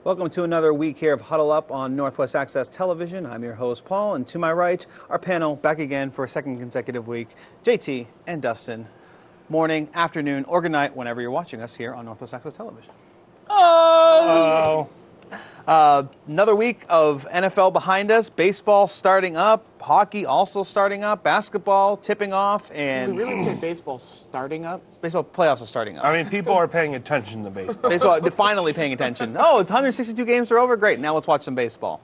Welcome to another week here of Huddle Up on Northwest Access Television. I'm your host, Paul, and to my right, our panel back again for a second consecutive week, JT and Dustin. Morning, afternoon, or good night, whenever you're watching us here on Northwest Access Television. Oh! Another week of NFL behind us, baseball starting up, hockey also starting up, basketball tipping off, and... Can we really say baseball's starting up? Baseball playoffs are starting up. I mean, people are paying attention to baseball. Baseball, they're finally paying attention. Oh, it's 162 games are over? Great, now let's watch some baseball.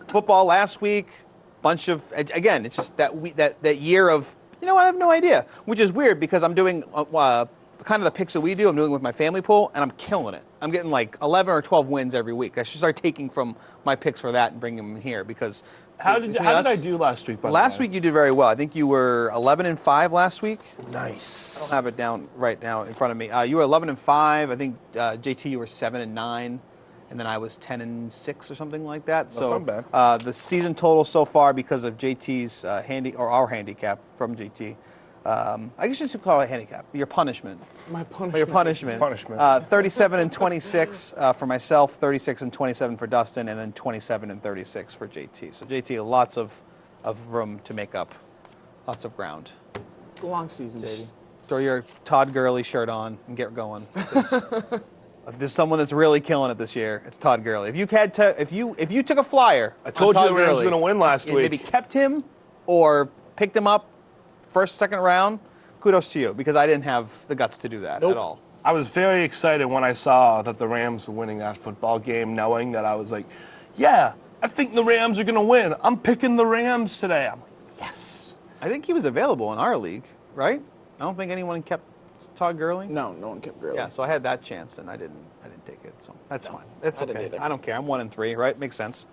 Football last week, bunch of... Again, it's just that year of, you know what, I have no idea. Which is weird because I'm doing... kind of the picks that we do, I'm doing with my family pool, and I'm killing it. I'm getting like 11 or 12 wins every week. I should start taking from my picks for that and bringing them in here because... How did I do last week, by the way? Last week you did very well. I think you were 11-5 last week. Nice. I don't have it down right now in front of me. You were 11-5. I think, JT, you were 7-9. And then I was 10-6 or something like that. That's not bad. The season total so far, because of JT's our handicap from JT, I guess you should call it a handicap. Your punishment. My punishment. Your punishment. 37-26 for myself, 36-27 for Dustin, and then 27-36 for JT. So JT, lots of room to make up, lots of ground. It's a long season, baby. Throw your Todd Gurley shirt on and get going. If there's someone that's really killing it this year, it's Todd Gurley. If you took a flyer, I told you Todd the Rams Gurley, were going to win last and week. maybe kept him or picked him up first, second round, kudos to you, because I didn't have the guts to do that at all. I was very excited when I saw that the Rams were winning that football game, knowing that I was like, yeah, I think the Rams are going to win. I'm picking the Rams today. I'm like, yes. I think he was available in our league, right? I don't think anyone kept Todd Gurley. No one kept Gurley. Yeah, so I had that chance, and I didn't take it. So that's fine. That's okay. I don't care. I'm 1-3, right? Makes sense.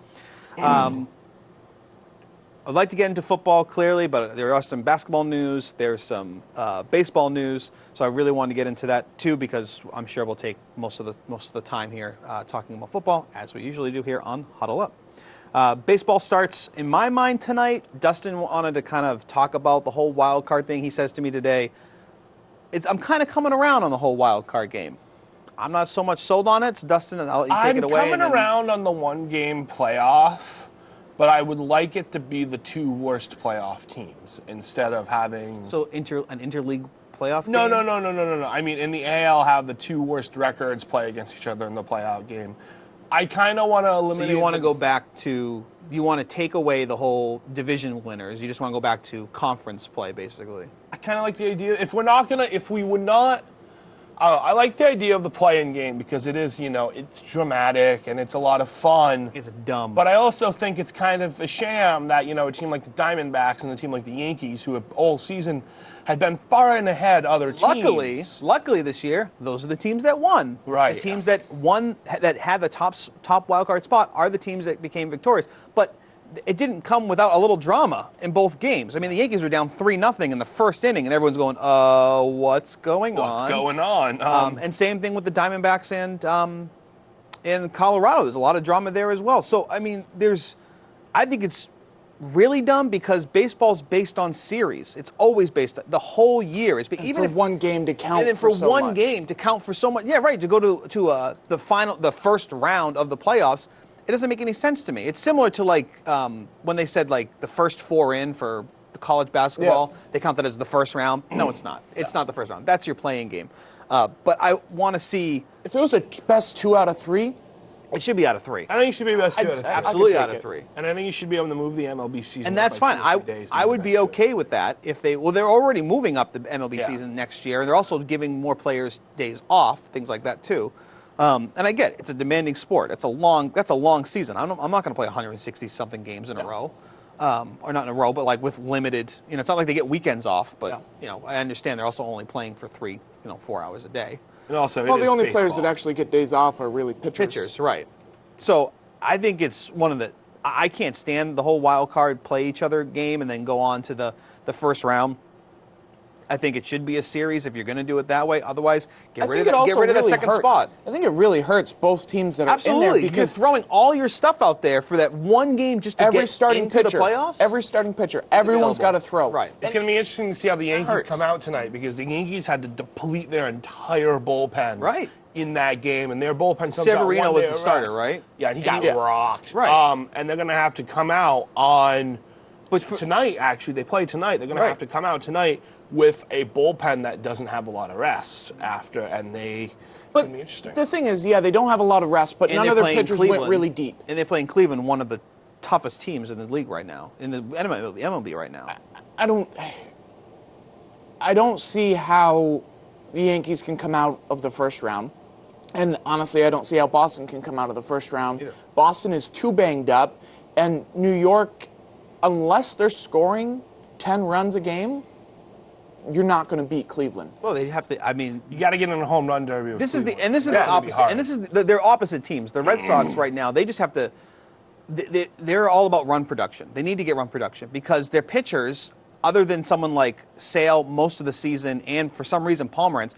I'd like to get into football clearly, but there are some basketball news. There's some baseball news. So I really wanted to get into that too, because I'm sure we'll take most of the time here talking about football, as we usually do here on Huddle Up. Baseball starts in my mind tonight. Dustin wanted to kind of talk about the whole wild card thing. He says to me today, I'm kind of coming around on the whole wild card game. I'm not so much sold on it. So Dustin, I'll let you take it away. I'm coming around on the one-game playoff. But I would like it to be the two worst playoff teams instead of having... So an interleague playoff game? No. I mean, in the AL, have the two worst records play against each other in the playoff game. I kind of want to eliminate... So you want to go back to... You want to take away the whole division winners. You just want to go back to conference play, basically. I kind of like the idea... I like the idea of the play-in game because it is, it's dramatic and it's a lot of fun. It's dumb. But I also think it's kind of a sham that, a team like the Diamondbacks and a team like the Yankees, who have all season had been far and ahead other teams. Luckily this year, those are the teams that won. Right. The teams that won, that had the top wild card spot, are the teams that became victorious. But it didn't come without a little drama in both games. I mean, the Yankees were down 3-0 in the first inning, and everyone's going, what's going on? What's going on? And same thing with the Diamondbacks and in Colorado. There's a lot of drama there as well. So, I mean, I think it's really dumb because baseball's based on series. It's always based the whole year. Even for one game to count, and then for so one game to count for so much. Yeah, right. To go to the first round of the playoffs. It doesn't make any sense to me. It's similar to when they said the first four in for the college basketball, they count that as the first round. No, it's not. It's not the first round. That's your playing game. But I want to see... If it was a best 2 out of 3... It should be out of 3. I think it should be best 2 out of 3. Absolutely out of 3. And I think you should be able to move the MLB season. And that's fine. I would be okay with that if they're already moving up the MLB season next year, and they're also giving more players days off, things like that too. And I get it. It's a demanding sport. That's a long season. I'm not going to play 160-something games in a row. Or not in a row, but with limited, it's not like they get weekends off, but, I understand they're also only playing for 4 hours a day. And also, the only players that actually get days off are really pitchers. Pitchers, right. So I think it's I can't stand the whole wild card play each other game and then go on to the first round. I think it should be a series if you're going to do it that way. Otherwise, get rid of that second spot. I think it really hurts both teams that are in there because you're throwing all your stuff out there for that one game just to get into the playoffs. Every starting pitcher, everyone's got to throw. Right. It's going to be interesting to see how the Yankees come out tonight because the Yankees had to deplete their entire bullpen. Right. in that game, and their bullpen comes out Severino one day was the of starter, rest. right? Yeah, and he got rocked. Right. And they're going to have to come out on tonight, actually. They play tonight. They're going to have to come out tonight with a bullpen that doesn't have a lot of rest after, and it's going to be interesting. The thing is, they don't have a lot of rest, but none of their pitchers went really deep. And they're playing Cleveland, one of the toughest teams in the league right now, in the MLB right now. I don't see how the Yankees can come out of the first round. And honestly, I don't see how Boston can come out of the first round. Either. Boston is too banged up. And New York, unless they're scoring 10 runs a game, you're not going to beat Cleveland. Well, they have to. I mean, you got to get in a home run derby. This is the opposite. And this is they're opposite teams. The Red Sox right now, they just have to. They're all about run production. They need to get run production because their pitchers, other than someone like Sale most of the season, and for some reason Pomeranz,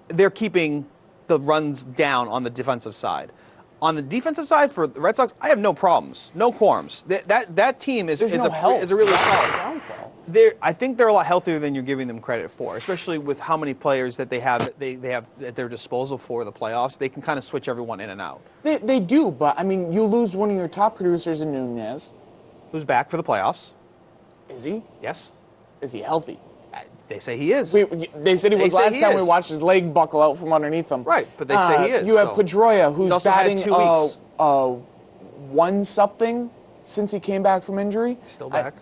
they're keeping the runs down on the defensive side. On the defensive side for the Red Sox, I have no problems, no qualms. That team is a really solid. I think they're a lot healthier than you're giving them credit for, especially with how many players that they have at their disposal for the playoffs. They can kind of switch everyone in and out. They do, but I mean, you lose one of your top producers in Nunez. Who's back for the playoffs? Is he? Yes. Is he healthy? They say he is. They said he was last time we watched his leg buckle out from underneath him. Right, but they say he is. You have Pedroia, who's batting 2 weeks. 1-something since he came back from injury. Still back.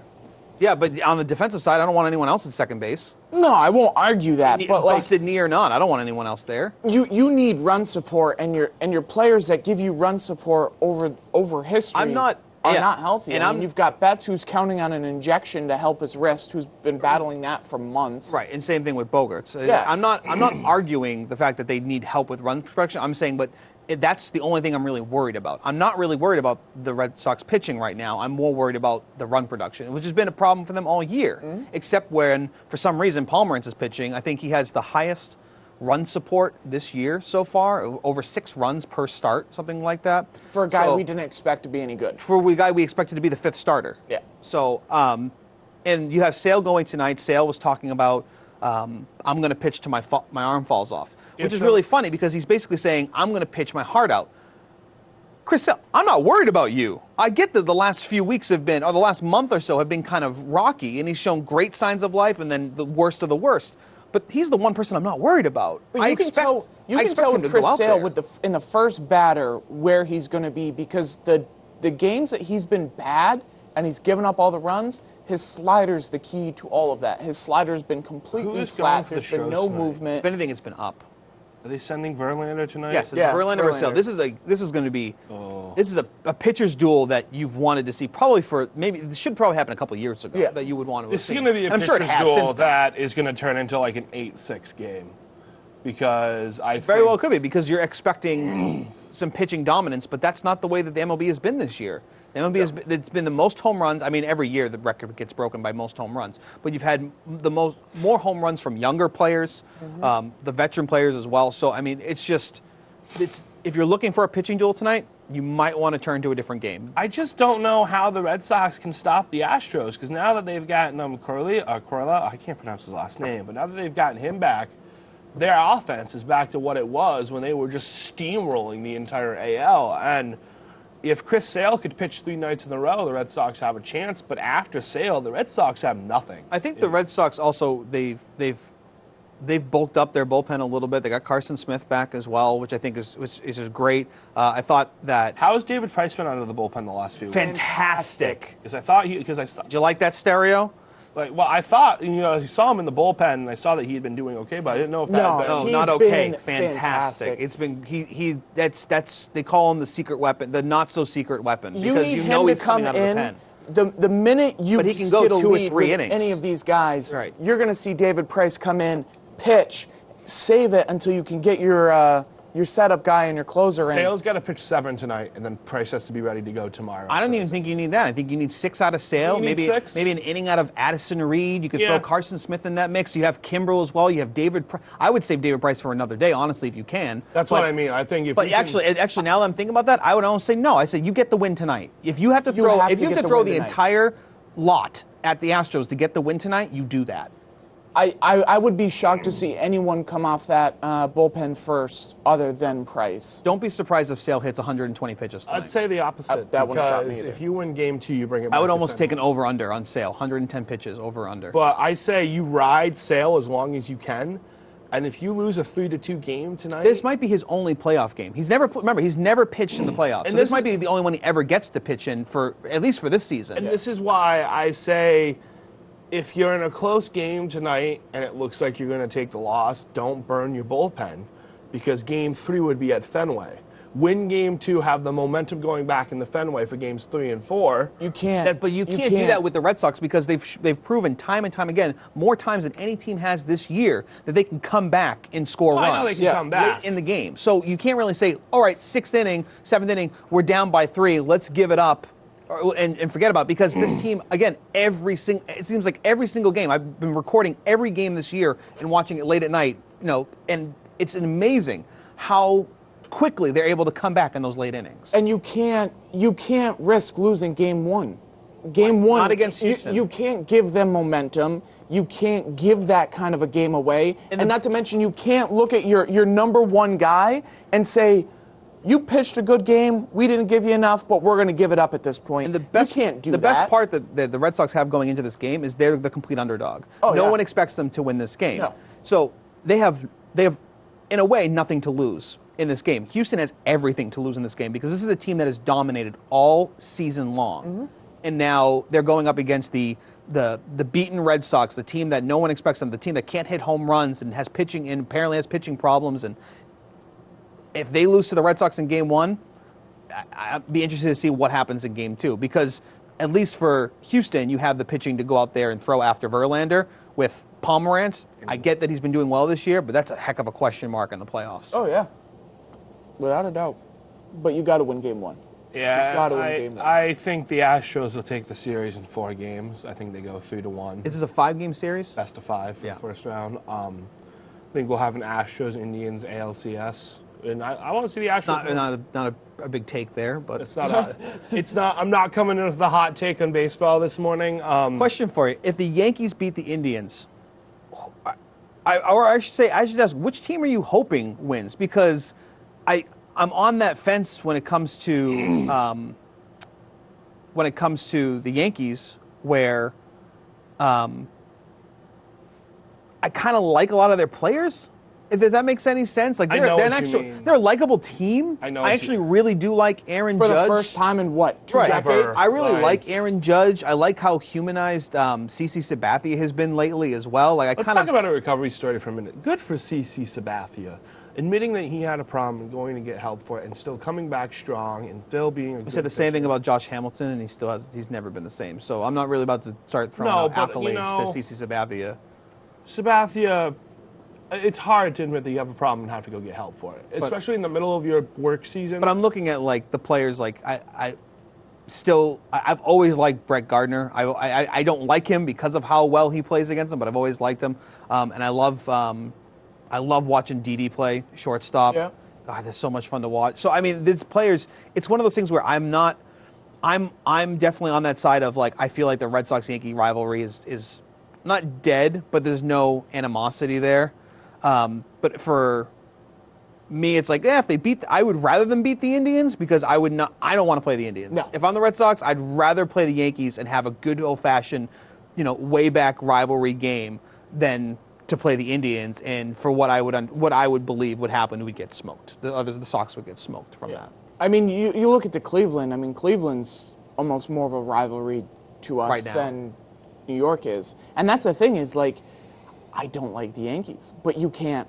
Yeah, but on the defensive side, I don't want anyone else at second base. No, I won't argue that. But busted knee or not, I don't want anyone else there. You need run support, and your players that give you run support over history. Are not healthy. And you've got Betts, who's counting on an injection to help his wrist, who's been battling that for months. Right, and same thing with Bogarts. Yeah. I'm not arguing the fact that they need help with run protection. I'm saying, but that's the only thing I'm really worried about. I'm not really worried about the Red Sox pitching right now. I'm more worried about the run production, which has been a problem for them all year, except when, for some reason, Pomeranz is pitching. I think he has the highest run support this year so far, over 6 runs per start, something like that. For a guy we didn't expect to be any good. For a guy we expected to be the 5th starter. Yeah. So, and you have Sale going tonight. Sale was talking about, I'm going to pitch to my arm falls off, which is really funny because he's basically saying, I'm going to pitch my heart out. Chris Sale, I'm not worried about you. I get that the last few weeks have been, or the last month or so have been kind of rocky, and he's shown great signs of life and then the worst of the worst. But he's the one person I'm not worried about. You can tell with Chris Sale in the first batter where he's going to be because the games that he's been bad and he's given up all the runs, his slider's the key to all of that. His slider's been completely flat. There's been no movement. If anything, it's been up. Are they sending Verlander tonight? Yes, it's Verlander or Sale. This is going to be this is a pitcher's duel that you've wanted to see probably for this should probably happen a couple of years ago that you would want to see. It's going to be a pitcher's duel that is going to turn into like an 8-6 game because very well could be because you're expecting some pitching dominance, but that's not the way that the MLB has been this year. The MLB it's been the most home runs. I mean, every year the record gets broken by most home runs, but you've had more home runs from younger players, the veteran players as well. So I mean, it's if you're looking for a pitching duel tonight, you might want to turn to a different game. I just don't know how the Red Sox can stop the Astros because now that they've gotten Corella, I can't pronounce his last name, but now that they've gotten him back, their offense is back to what it was when they were just steamrolling the entire AL. And if Chris Sale could pitch 3 nights in a row, the Red Sox have a chance. But after Sale, the Red Sox have nothing. I think the Red Sox also they've bulked up their bullpen a little bit. They got Carson Smith back as well, which I think is great. I thought that. How has David Price been out of the bullpen the last few weeks? Fantastic. Because I thought Did you like that stereo? I thought I saw him in the bullpen and I saw that he had been doing okay, but I didn't know if that. No, not okay. Fantastic. It's been that's they call him the secret weapon, the not so secret weapon, because you know he's coming out of the pen. The minute you but he can go 2 or 3 innings. Any of these guys, right. You're going to see David Price come in, pitch, save it until you can get your setup guy and your closer in. Sale's got to pitch 7 tonight, and then Price has to be ready to go tomorrow. I don't even think you need that. I think you need 6 out of Sale, maybe an inning out of Addison Reed. You could throw Carson Smith in that mix. You have Kimbrel as well. You have David. I would save David Price for another day, honestly, if you can. That's what I mean. I think if. But actually, now that I'm thinking about that, I would almost say no. I say you get the win tonight. If you have to throw, the entire lot at the Astros to get the win tonight, you do that. I would be shocked to see anyone come off that bullpen first other than Price. Don't be surprised if Sale hits 120 pitches tonight. I'd say the opposite. That wouldn't shock me either. If you win game 2, you bring it back. I would almost take an over-under on Sale. 110 pitches, over-under. But I say you ride Sale as long as you can. And if you lose a 3-2 game tonight, this might be his only playoff game. He's never pitched in the playoffs. So this might be the only one he ever gets to pitch in for at least for this season. And this is why I say, if you're in a close game tonight and it looks like you're going to take the loss, don't burn your bullpen, because game 3 would be at Fenway. Win game 2, have the momentum going back in the Fenway for games 3 and 4. You can't. But you can't do that with the Red Sox, because they've proven time and time again, more times than any team has this year, that they can come back and score runs. I know they can come back late in the game. So you can't really say, all right, 6th inning, 7th inning, we're down by 3, let's give it up and forget about it, because this team, again, it seems like every single game, I've been recording every game this year and watching it late at night, and it's amazing how quickly they're able to come back in those late innings. And you can't risk losing game 1. Game 1, not against Houston. You can't give them momentum. You can't give that kind of a game away. And not to mention, you can't look at your number 1 guy and say, you pitched a good game, we didn't give you enough, but we're going to give it up at this point. And you can't do that. The best part that the Red Sox have going into this game is they're the complete underdog. No one expects them to win this game. No. So they have, in a way, nothing to lose in this game. Houston has everything to lose in this game, because this is a team that has dominated all season long. Mm-hmm. And now they're going up against the beaten Red Sox, the team that no one expects them, the team that can't hit home runs and apparently has pitching problems. And if they lose to the Red Sox in game 1, I'd be interested to see what happens in game 2, because at least for Houston, you have the pitching to go out there and throw after Verlander. With Pomerantz, I get that he's been doing well this year, but that's a heck of a question mark in the playoffs. Oh, yeah. Without a doubt. But you got to win game 1. Yeah, I think the Astros will take the series in 4 games. I think they go 3-1. Is this a 5-game series? Best of 5 for the first round. I think we'll have an Astros-Indians ALCS. And I want to see the Astros. It's not a big take there, but it's not. It's not. I'm not coming in with the hot take on baseball this morning. Question for you: if the Yankees beat the Indians, I should ask, which team are you hoping wins? Because I'm on that fence when it comes to the Yankees, where I kind of like a lot of their players. Does that make any sense? Like they're a likable team. I actually really do like Aaron Judge. For the first time in what, 2 decades? I really like Aaron Judge. I like how humanized CC Sabathia has been lately as well. Let's talk about a recovery story for a minute. Good for CC Sabathia, admitting that he had a problem and going to get help for it, and still coming back strong and still being a good We said the same thing about Josh Hamilton, and he's never been the same. So I'm not really about to start throwing out accolades to CC Sabathia. Sabathia, it's hard to admit that you have a problem and have to go get help for it, especially in the middle of your work season. But I'm looking at the players. I've always liked Brett Gardner. I don't like him because of how well he plays against them, but I've always liked him. And I love watching Didi play shortstop. Yeah. God, that's so much fun to watch. So I mean, these players. It's one of those things where I'm definitely on that side of I feel like the Red Sox-Yankee rivalry is not dead, but there's no animosity there. But for me, it's if they I would rather them beat the Indians, because I don't want to play the Indians. No. If I'm the Red Sox, I'd rather play the Yankees and have a good old-fashioned, way back rivalry game than to play the Indians. And for what I would believe would happen, we'd get smoked. The Sox would get smoked from that. I mean, you look at the Cleveland. I mean, Cleveland's almost more of a rivalry to us than New York is. And that's the thing is, I don't like the Yankees, but you can't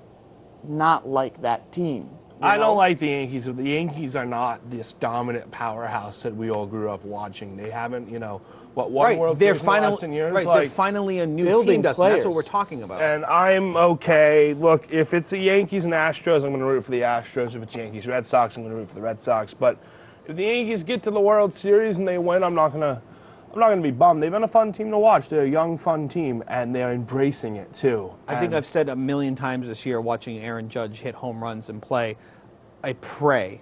not like that team. I don't like the Yankees. The Yankees are not this dominant powerhouse that we all grew up watching. They haven't, one World Series in the last 10 years. They're finally a new team, Dustin. That's what we're talking about. And I'm okay. Look, if it's the Yankees and Astros, I'm going to root for the Astros. If it's Yankees Red Sox, I'm going to root for the Red Sox. But if the Yankees get to the World Series and they win, I'm not going to be bummed. They've been a fun team to watch. They're a young, fun team, and they're embracing it, too. I think I've said a million times this year, watching Aaron Judge hit home runs and play, I pray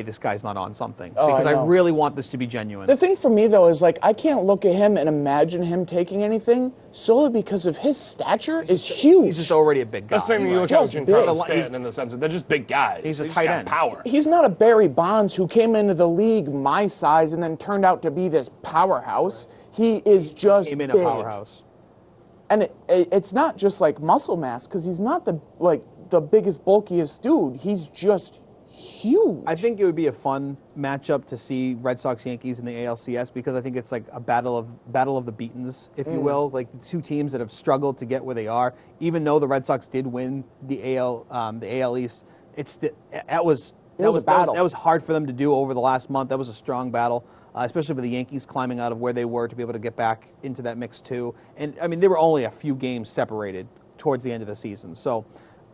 this guy's not on something because I really want this to be genuine. The thing for me, though, is like I can't look at him and imagine him taking anything solely because of his stature is huge. He's just already a big guy. That's the thing you look at Stanton in the sense that they're just big guys. He's a tight end. Power. He's not a Barry Bonds who came into the league my size and then turned out to be this powerhouse. He is just came in big. a powerhouse. And it's not just like muscle mass because he's not the biggest, bulkiest dude. He's just huge. I think it would be a fun matchup to see Red Sox Yankees in the ALCS because I think it's like a battle of the beatens, if you will, like the two teams that have struggled to get where they are. Even though the Red Sox did win the AL East, that was a battle. That was hard for them to do over the last month. That was a strong battle. Especially with the Yankees climbing out of where they were to be able to get back into that mix too. And I mean, they were only a few games separated towards the end of the season. So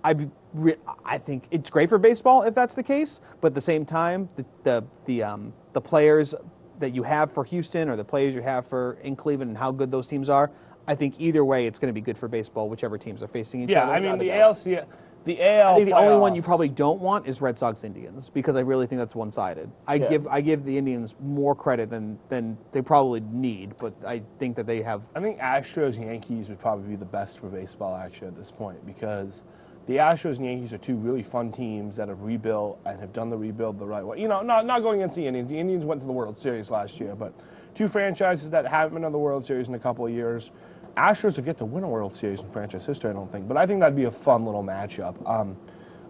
I think it's great for baseball if that's the case. But at the same time, the players that you have for Houston or the players you have in Cleveland and how good those teams are, I think either way it's going to be good for baseball, whichever teams are facing each other. Yeah, I mean, the ALCS. The AL. I think the only one you probably don't want is Red Sox Indians because I really think that's one-sided. I give the Indians more credit than they probably need, but I think that they have. I think Astros Yankees would probably be the best for baseball actually at this point because the Astros and Yankees are two really fun teams that have rebuilt and have done the rebuild the right way. You know, not going against the Indians. The Indians went to the World Series last year, but two franchises that haven't been to the World Series in a couple of years. Astros have yet to win a World Series in franchise history, I don't think. But I think that'd be a fun little matchup.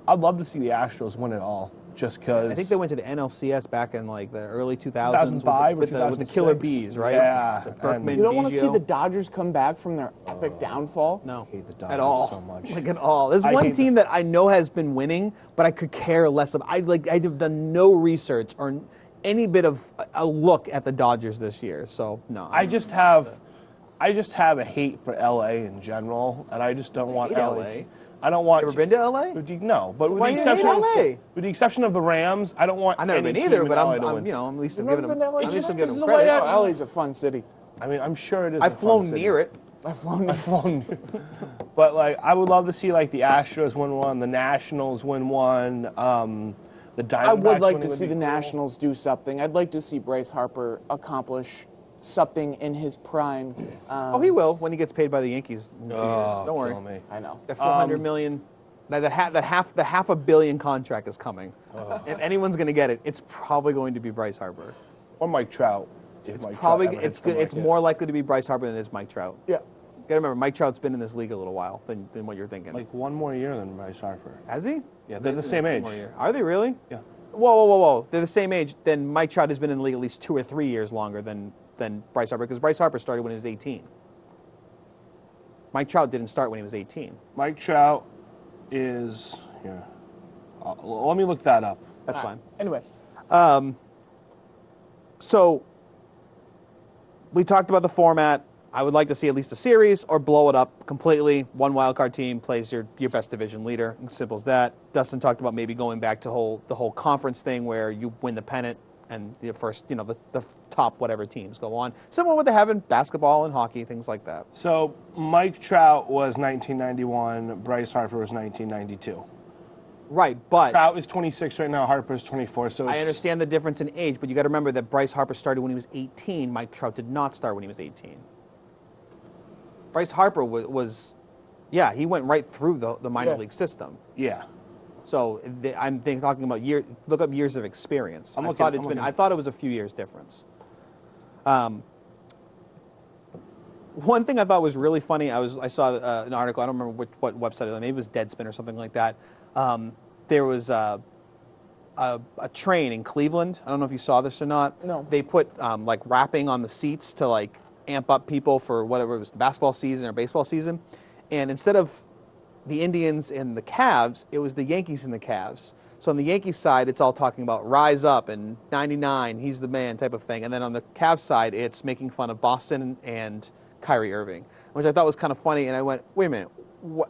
I'd love to see the Astros win it all, just because. I think they went to the NLCS back in like the early 2000s 2005 with the Killer Bees, right? Yeah. You don't want to see the Dodgers come back from their epic downfall? No, I hate the Dodgers at all. so much. Like at all. There's one team that I know has been winning, but I could care less of. I've done no research or any bit of a look at the Dodgers this year. So no. I just have a hate for LA in general, and I just don't want LA. I don't want. You ever been to LA? No, but with the exception of the Rams, I don't want. I've never been either, but I'm at least I'm giving them. At least I'm giving them credit. LA's a fun city. I mean, I'm sure it is. I've flown near it. I've flown. But like, I would love to see like the Astros win one, the Nationals win one, the Diamondbacks. I would like to see the Nationals do something. I'd like to see Bryce Harper accomplish something in his prime. He will when he gets paid by the Yankees in 2 years. Don't worry. Kill me. I know. That $400 million. The half $500 million contract is coming. If anyone's going to get it, it's probably going to be Bryce Harper. Or Mike Trout. It's more likely to be Bryce Harper than it is Mike Trout. Yeah. You got to remember, Mike Trout's been in this league a little while than what you're thinking. Like one more year than Bryce Harper. Has he? Yeah, they're the same age. Are they really? Yeah. Whoa. They're the same age. Then Mike Trout has been in the league at least 2 or 3 years longer than Bryce Harper, because Bryce Harper started when he was 18. Mike Trout didn't start when he was 18. Mike Trout is here. Let me look that up. That's fine. Anyway. So we talked about the format. I would like to see at least a series or blow it up completely. One wildcard team plays your best division leader. Simple as that. Dustin talked about maybe going back to the whole conference thing where you win the pennant and the first, the top whatever teams go on. Similar to what they have in basketball and hockey, things like that. So Mike Trout was 1991. Bryce Harper was 1992. Right, but Trout is 26 right now. Harper is 24. So I understand the difference in age, but you got to remember that Bryce Harper started when he was 18. Mike Trout did not start when he was 18. Bryce Harper was he went right through the minor league system. Yeah. So I'm talking about look up years of experience. I thought it was a few years difference. One thing I thought was really funny. I saw an article. I don't remember what website it was. Maybe it was Deadspin or something like that. There was a train in Cleveland. I don't know if you saw this or not. No. They put like wrapping on the seats to amp up people for whatever it was, the basketball season or baseball season, and instead of the Indians and the Cavs, it was the Yankees and the Cavs. So on the Yankees side, it's all talking about rise up and 99, he's the man type of thing. And then on the Cavs side, it's making fun of Boston and Kyrie Irving, which I thought was kind of funny. And I went, wait a minute.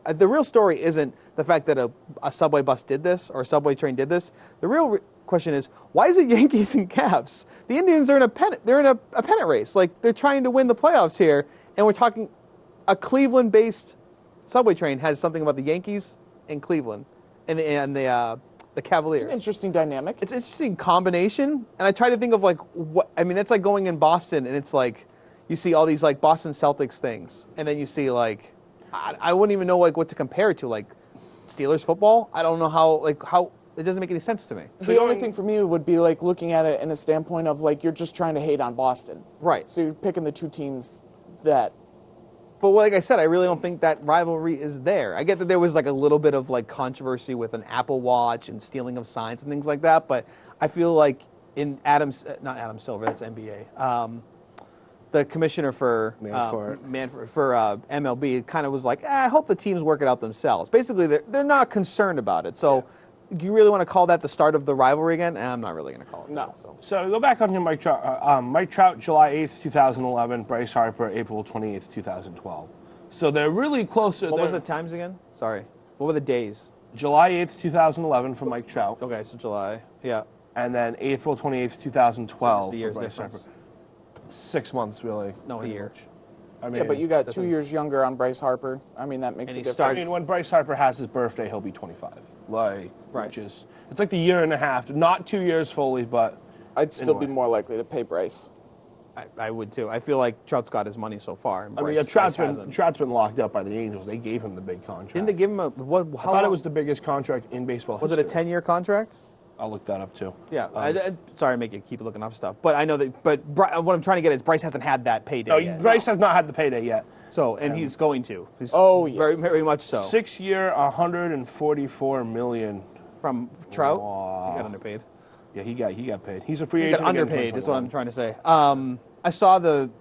The real story isn't the fact that a subway bus did this or a subway train did this. The real question is, why is it Yankees and Cavs? The Indians are in a pennant race. Like, they're trying to win the playoffs here. And we're talking a Cleveland-based subway train has something about the Yankees and Cleveland, and the the Cavaliers. It's an interesting dynamic. It's an interesting combination, and I try to think of like what I mean. That's like going in Boston, and it's like you see all these like Boston Celtics things, and then you see like I wouldn't even know like what to compare it to, like Steelers football. I don't know how it doesn't make any sense to me. The only thing for me would be like looking at it in a standpoint of like you're just trying to hate on Boston, right? So you're picking the two teams that. But like I said, I really don't think that rivalry is there. I get that there was like a little bit of like controversy with an Apple Watch and stealing of signs and things like that, but I feel like in not Adam Silver, that's NBA. The commissioner for MLB kind of was like, I hope the teams work it out themselves. Basically, they're not concerned about it. So, do you really want to call that the start of the rivalry again? I'm not really going to call it. No. That, So go back on your Mike Trout. Mike Trout, July 8th, 2011. Bryce Harper, April 28th, 2012. So they're really close. What was the times again? Sorry. What were the days? July 8th, 2011 for Mike Trout. Okay, so July. Yeah. And then April 28th, 2012 so the year's for Bryce difference. Harper. 6 months, really. No, a year. I mean, Yeah, but you got 2 years younger on Bryce Harper. I mean, that makes a difference. I mean, when Bryce Harper has his birthday, he'll be 25. Like, right. Which is, it's like the year and a half. Not 2 years fully, but I'd still be more likely to pay Bryce. I would too. I feel like Trout's got his money so far. And Trout's been locked up by the Angels. They gave him the big contract. Didn't they give him a what? I thought it was the biggest contract in baseball Was history. it a 10-year contract? I'll look that up too. Yeah. Sorry to make you keep looking up stuff, but I know that. But what I'm trying to get is Bryce hasn't had that payday yet. Bryce has not had the payday yet. So, and he's going to. He's yes. very, very much so. 6 year, $144 million. From Trout, Wow. he got underpaid. Yeah, he got paid. He's a free He agent. got again in underpaid. Is what I'm 2021. trying to say. I saw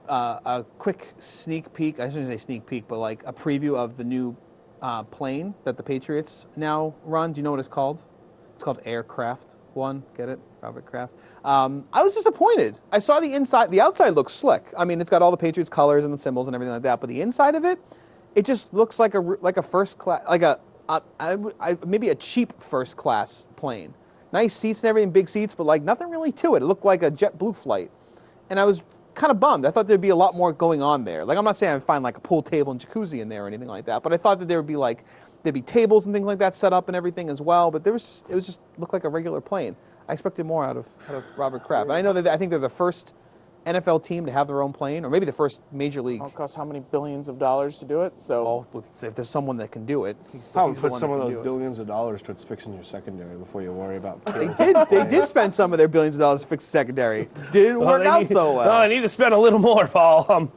a quick sneak peek. I shouldn't say sneak peek, but like a preview of the new plane that the Patriots now run. Do you know what it's called? It's called Aircraft One. Get it? Robert Kraft. I was disappointed. I saw the inside. The outside looks slick. I mean, it's got all the Patriots colors and the symbols and everything like that. But the inside of it, it just looks like a first class, like maybe a cheap first class plane. Nice seats and everything, big seats, but like nothing really to it. It looked like a JetBlue flight, and I was kind of bummed. I thought there'd be a lot more going on there. Like, I'm not saying I'd find like a pool table and jacuzzi in there or anything like that, but I thought that there would be like there'd be tables and things like that set up and everything as well. But it was just looked like a regular plane. I expected more out of Robert Kraft. And I know that I think they're the first NFL team to have their own plane, or maybe the first major league. It'll cost how many billions of dollars to do it? So, if there's someone that can do it, he's How the put one some that of can those do it. billions of dollars towards fixing your secondary before you worry about. They did spend some of their billions of dollars to fix the secondary. Didn't work out so well. No, they need to spend a little more, Paul.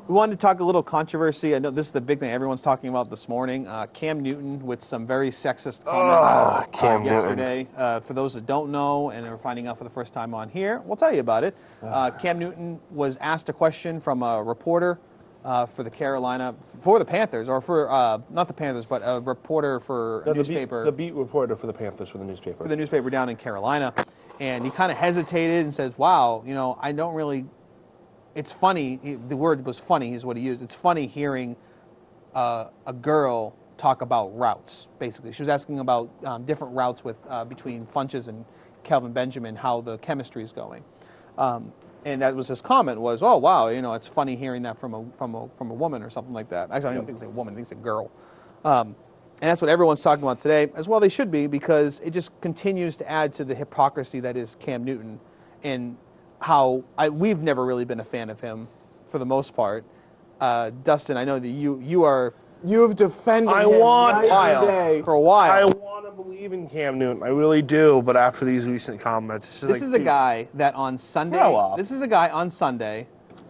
We wanted to talk a little controversy. I know this is the big thing everyone's talking about this morning. Cam Newton with some very sexist comments yesterday. For those that don't know and are finding out for the first time on here, we'll tell you about it. Cam Newton was asked a question from a reporter for the Panthers, or for not the Panthers, but a reporter for a newspaper. The beat reporter for the Panthers for the newspaper. For the newspaper down in Carolina. And he kind of hesitated and says, wow, I don't really... It's funny. The word was funny is what he used. It's funny hearing a girl talk about routes, basically. She was asking about different routes between Funches and Kelvin Benjamin, how the chemistry is going. And that was his comment was, oh, wow, it's funny hearing that from a woman or something like that. Actually, I don't even think it's a woman. I think it's a girl. And that's what everyone's talking about today, as well they should be, because it just continues to add to the hypocrisy that is Cam Newton and how we've never really been a fan of him for the most part. Dustin, I know that you have defended him for a while. I want to believe in Cam Newton. I really do, but after these recent comments, this is a guy that on Sunday. This is a guy on Sunday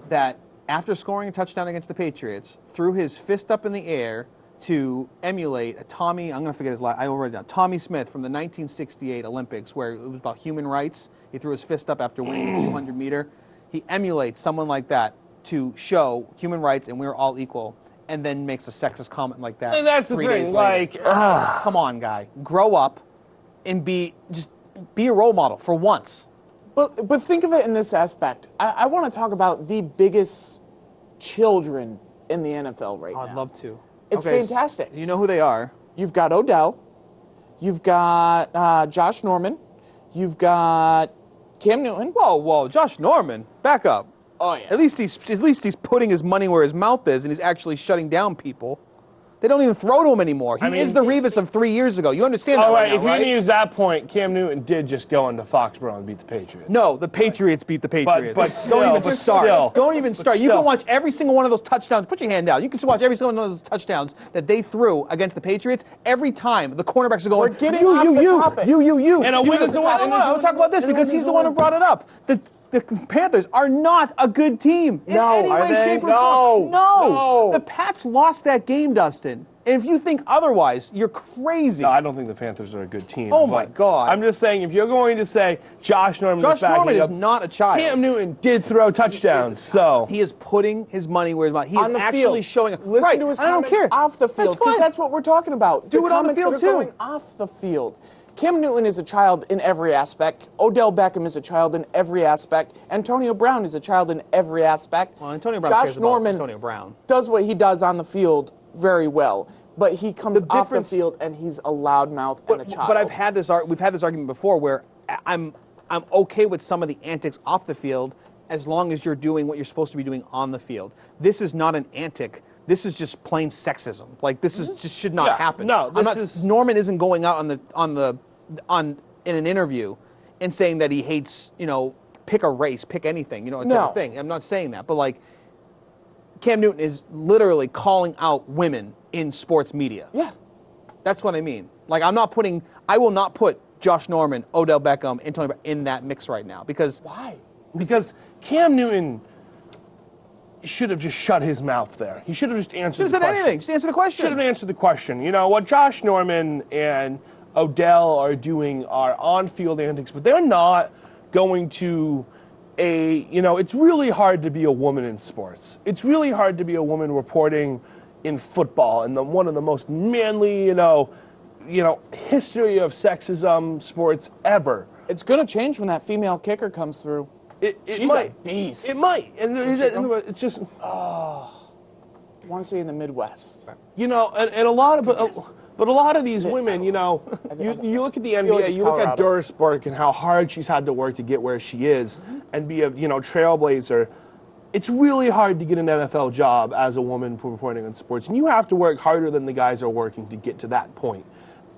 that, after scoring a touchdown against the Patriots, threw his fist up in the air to emulate a Tommy. I'm going to forget his last. I already down. Tommy Smith from the 1968 Olympics, where it was about human rights. He threw his fist up after winning the 200 meter. He emulates someone like that to show human rights and we're all equal, and then makes a sexist comment like that. And that's 3 the thing. days later. Come on, guy, grow up and be a role model for once. But think of it in this aspect. I want to talk about the biggest children in the NFL right now. I'd love to. It's fantastic. You know who they are. You've got Odell. You've got Josh Norman. You've got Cam Newton. Whoa, Josh Norman, back up. Oh yeah. At least he's putting his money where his mouth is, and he's actually shutting down people. They don't even throw to him anymore. He is the Revis of 3 years ago. You understand that all right right, now, if you're going to use that point, Cam Newton did just go into Foxborough and beat the Patriots. No, the Patriots beat the Patriots. But still, don't even start. Still, don't even start. You can watch every single one of those touchdowns. Put your hand down. You can watch every single one of those touchdowns that they threw against the Patriots. Every time the cornerbacks are going, you. And a win is a win. I want to talk about this because he's the one who brought it up. The Panthers are not a good team in any way, shape, or form. No. The Pats lost that game, Dustin. And if you think otherwise, you're crazy. No, I don't think the Panthers are a good team. Oh, my God. I'm just saying, if you're going to say Josh Norman is not a child. Cam Newton did throw touchdowns, so. He is putting his money where his mouth. He is actually showing. Listen to his comments off the field, because that's what we're talking about. Do it on the field, too. Going off the field. Cam Newton is a child in every aspect. Odell Beckham is a child in every aspect. Antonio Brown is a child in every aspect. Well, Antonio Brown Josh Norman Antonio Brown does what he does on the field very well, but he comes off the field and he's a loudmouth and a child. But we've had this argument before where I'm okay with some of the antics off the field as long as you're doing what you're supposed to be doing on the field. This is not an antic. This is just plain sexism. Like this is just should not happen. No, Norman isn't going out in an interview and saying that he hates, pick a race, pick anything, type of thing. I'm not saying that, but like Cam Newton is literally calling out women in sports media. Yeah. That's what I mean. Like I will not put Josh Norman, Odell Beckham, Antonio Brown in that mix right now because why? Because Cam Newton should have just shut his mouth there. He should have just answered the question. Should have said anything. Just answer the question. Should have answered the question. You know, what Josh Norman and Odell are doing are on-field antics, but they're not going to it's really hard to be a woman in sports. It's really hard to be a woman reporting in football and one of the most manly, history of sexism sports ever. It's going to change when that female kicker comes through. She's a beast. It might. And it's just... I want to say in the Midwest. And a lot of... But a lot of these women, you look at the NBA, you look at Doris Burke and how hard she's had to work to get where she is and be a, trailblazer. It's really hard to get an NFL job as a woman reporting on sports. And you have to work harder than the guys are working to get to that point.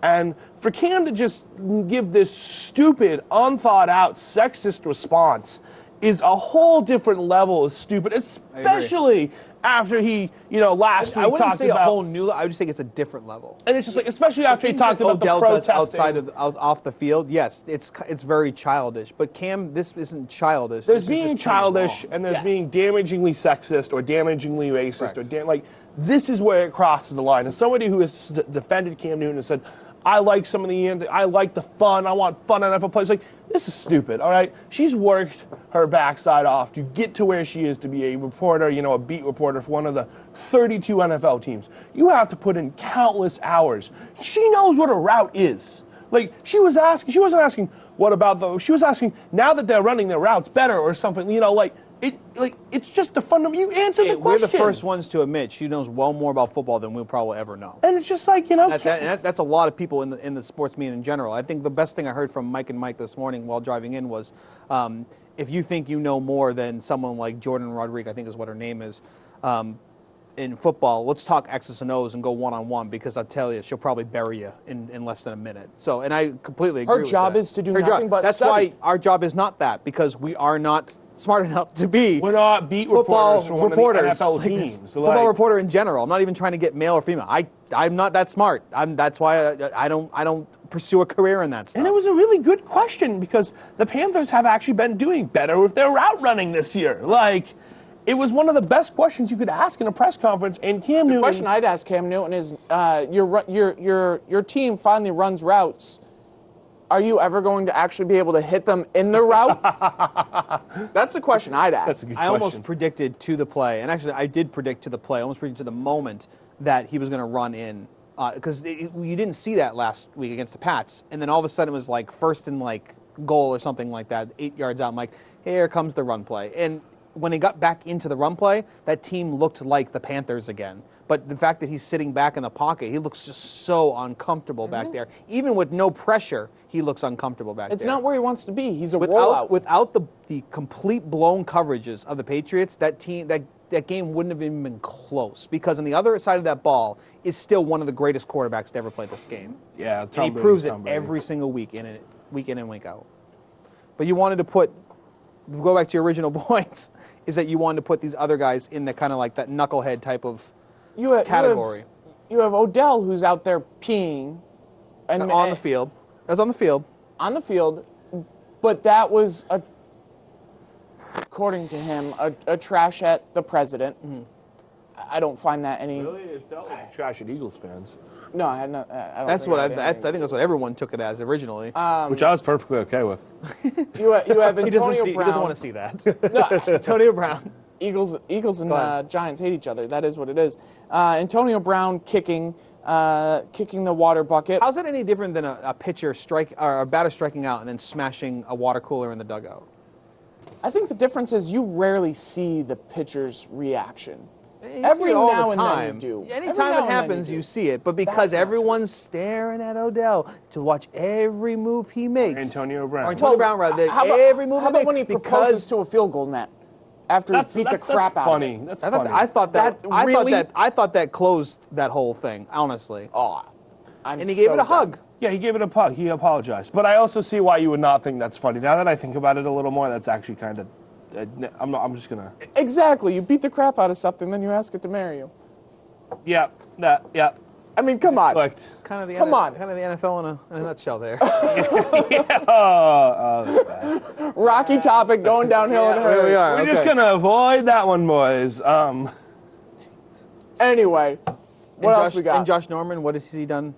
And for Cam to just give this stupid, unthought-out, sexist response is a whole different level of stupid, especially after he, last week I wouldn't talked say about... a whole new level. I would just think it's a different level. And it's just like, especially after he talked about Odell the protesting. does outside of off the field, yes, it's very childish. But Cam, this isn't childish. There's being childish and there's being damagingly sexist or damagingly racist or this is where it crosses the line. As somebody who has defended Cam Newton and said, I like some of I like the fun. I want fun NFL players. Like, this is stupid, all right? She's worked her backside off to get to where she is to be a reporter, a beat reporter for one of the 32 NFL teams. You have to put in countless hours. She knows what a route is. Like, she wasn't asking, she was asking, now that they're running their routes better or something, it's just the fundamental. You answer the question. We're the first ones to admit she knows well more about football than we'll probably ever know. And it's just like, that's a lot of people in the sports media in general. I think the best thing I heard from Mike and Mike this morning while driving in was, if you think you know more than someone like Jordan Rodriguez, I think is what her name is, in football, let's talk X's and O's and go one-on-one because I'll tell you, she'll probably bury you in less than a minute. So, and I completely agree with that. Her job is to do nothing but That's study. why our job is not that, because we are not smart enough to be. We're not beat reporters for one of the NFL teams. Football reporter in general. I'm not even trying to get male or female. I'm not that smart. That's why I don't pursue a career in that stuff. And it was a really good question because the Panthers have actually been doing better with their route running this year. Like, it was one of the best questions you could ask in a press conference. And Cam Newton. The question I'd ask Cam Newton is, your team finally runs routes. Are you ever going to actually be able to hit them in the route? That's the question I'd ask. That's a good question. I almost predicted to the play, and actually I did predict to the play. I almost predicted to the moment that he was going to run in, because you didn't see that last week against the Pats, and then all of a sudden it was like first and goal or something like that, 8 yards out. I'm like, here comes the run play, and when he got back into the run play, that team looked like the Panthers again. But the fact that he's sitting back in the pocket, he looks just so uncomfortable back there. Even with no pressure, he looks uncomfortable back there. It's not where he wants to be. He's a rollout. Without the complete blown coverages of the Patriots, that that game wouldn't have even been close because on the other side of that ball is still one of the greatest quarterbacks to ever play this game. Yeah, and he proves it every single week in and week out. But you wanted to go back to your original points, is that you wanted to put these other guys in the kind of like that knucklehead type of category. You have Odell who's out there peeing. And on the field. That was on the field. On the field, but that was, according to him, a trash at the president. Mm-hmm. I don't find that any... Really? It felt like trash at Eagles fans. No, I don't that's what I think that's what everyone took it as originally. Which I was perfectly okay with. You have Antonio Brown. He doesn't want to see that. No. Antonio Brown. Eagles and Giants hate each other. That is what it is. Antonio Brown kicking the water bucket. How's that any different than a pitcher or a batter striking out and then smashing a water cooler in the dugout? I think the difference is you rarely see the pitcher's reaction. Every now and then you do. Anytime it happens, you see it. But because everyone's staring at Odell to watch every move he makes. Antonio Brown. Or Antonio Brown, rather. Every move he makes. How about when he proposes to a field goal net after he beat the crap out of it? That's funny. I thought that closed that whole thing, honestly. Oh, and he gave it a hug. Yeah, he gave it a hug. He apologized. But I also see why you would not think that's funny. Now that I think about it a little more, that's actually kind of... I'm just gonna. Exactly. You beat the crap out of something, then you ask it to marry you. Yeah. I mean, come on. It's kind of the NFL in a nutshell there. Rocky topic going downhill in a hurry. Here we are. We're just gonna avoid that one, boys. Anyway, what else we got? And Josh Norman, what has he done?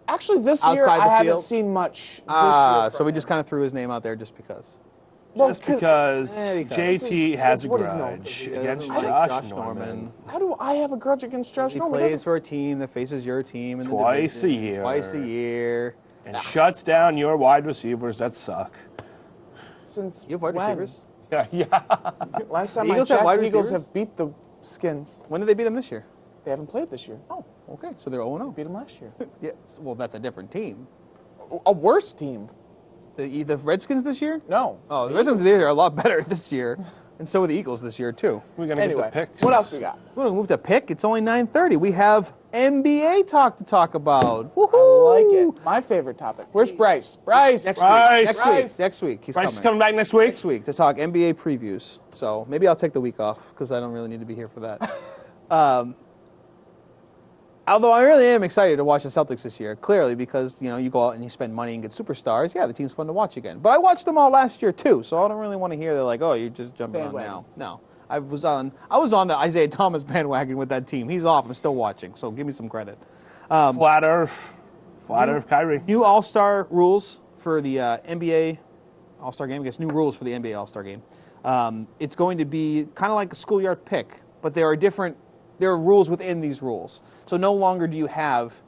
Actually, this year I haven't seen much. So we just kind of threw his name out there just because. Just because JT has a grudge against Josh Norman. How do I have a grudge against Josh Norman? He plays for a team that faces your team in the twice a year. Twice a year. And shuts down your wide receivers that suck. Since you have wide receivers? Yeah. Last time I checked, the Eagles have beat the Skins. When did they beat them this year? They haven't played this year. Oh, okay. So they're 0-0. Beat them last year. Yeah. Well, that's a different team. A worse team. The Redskins this year? No. Oh, the Redskins this year are a lot better this year. And so are the Eagles this year, too. We're going to get the picks. What else we got? We're going to move to pick. It's only 9:30. We have NBA talk to talk about. Woohoo! I like it. My favorite topic. Where's Bryce? Bryce! Next week. He's Bryce is coming back next week? Next week to talk NBA previews. So maybe I'll take the week off because I don't really need to be here for that. Although I really am excited to watch the Celtics this year, clearly, because, you go out and you spend money and get superstars. Yeah, the team's fun to watch again. But I watched them all last year, too, so I don't really want to hear they're like, oh, you're just jumping on now. No. I was on the Isaiah Thomas bandwagon with that team. He's off. I'm still watching, so give me some credit. Flat Earth Kyrie. New All-Star rules for the NBA All-Star game. I guess new rules for the NBA All-Star game. It's going to be kind of like a schoolyard pick, but there are rules within these rules. So no longer do you have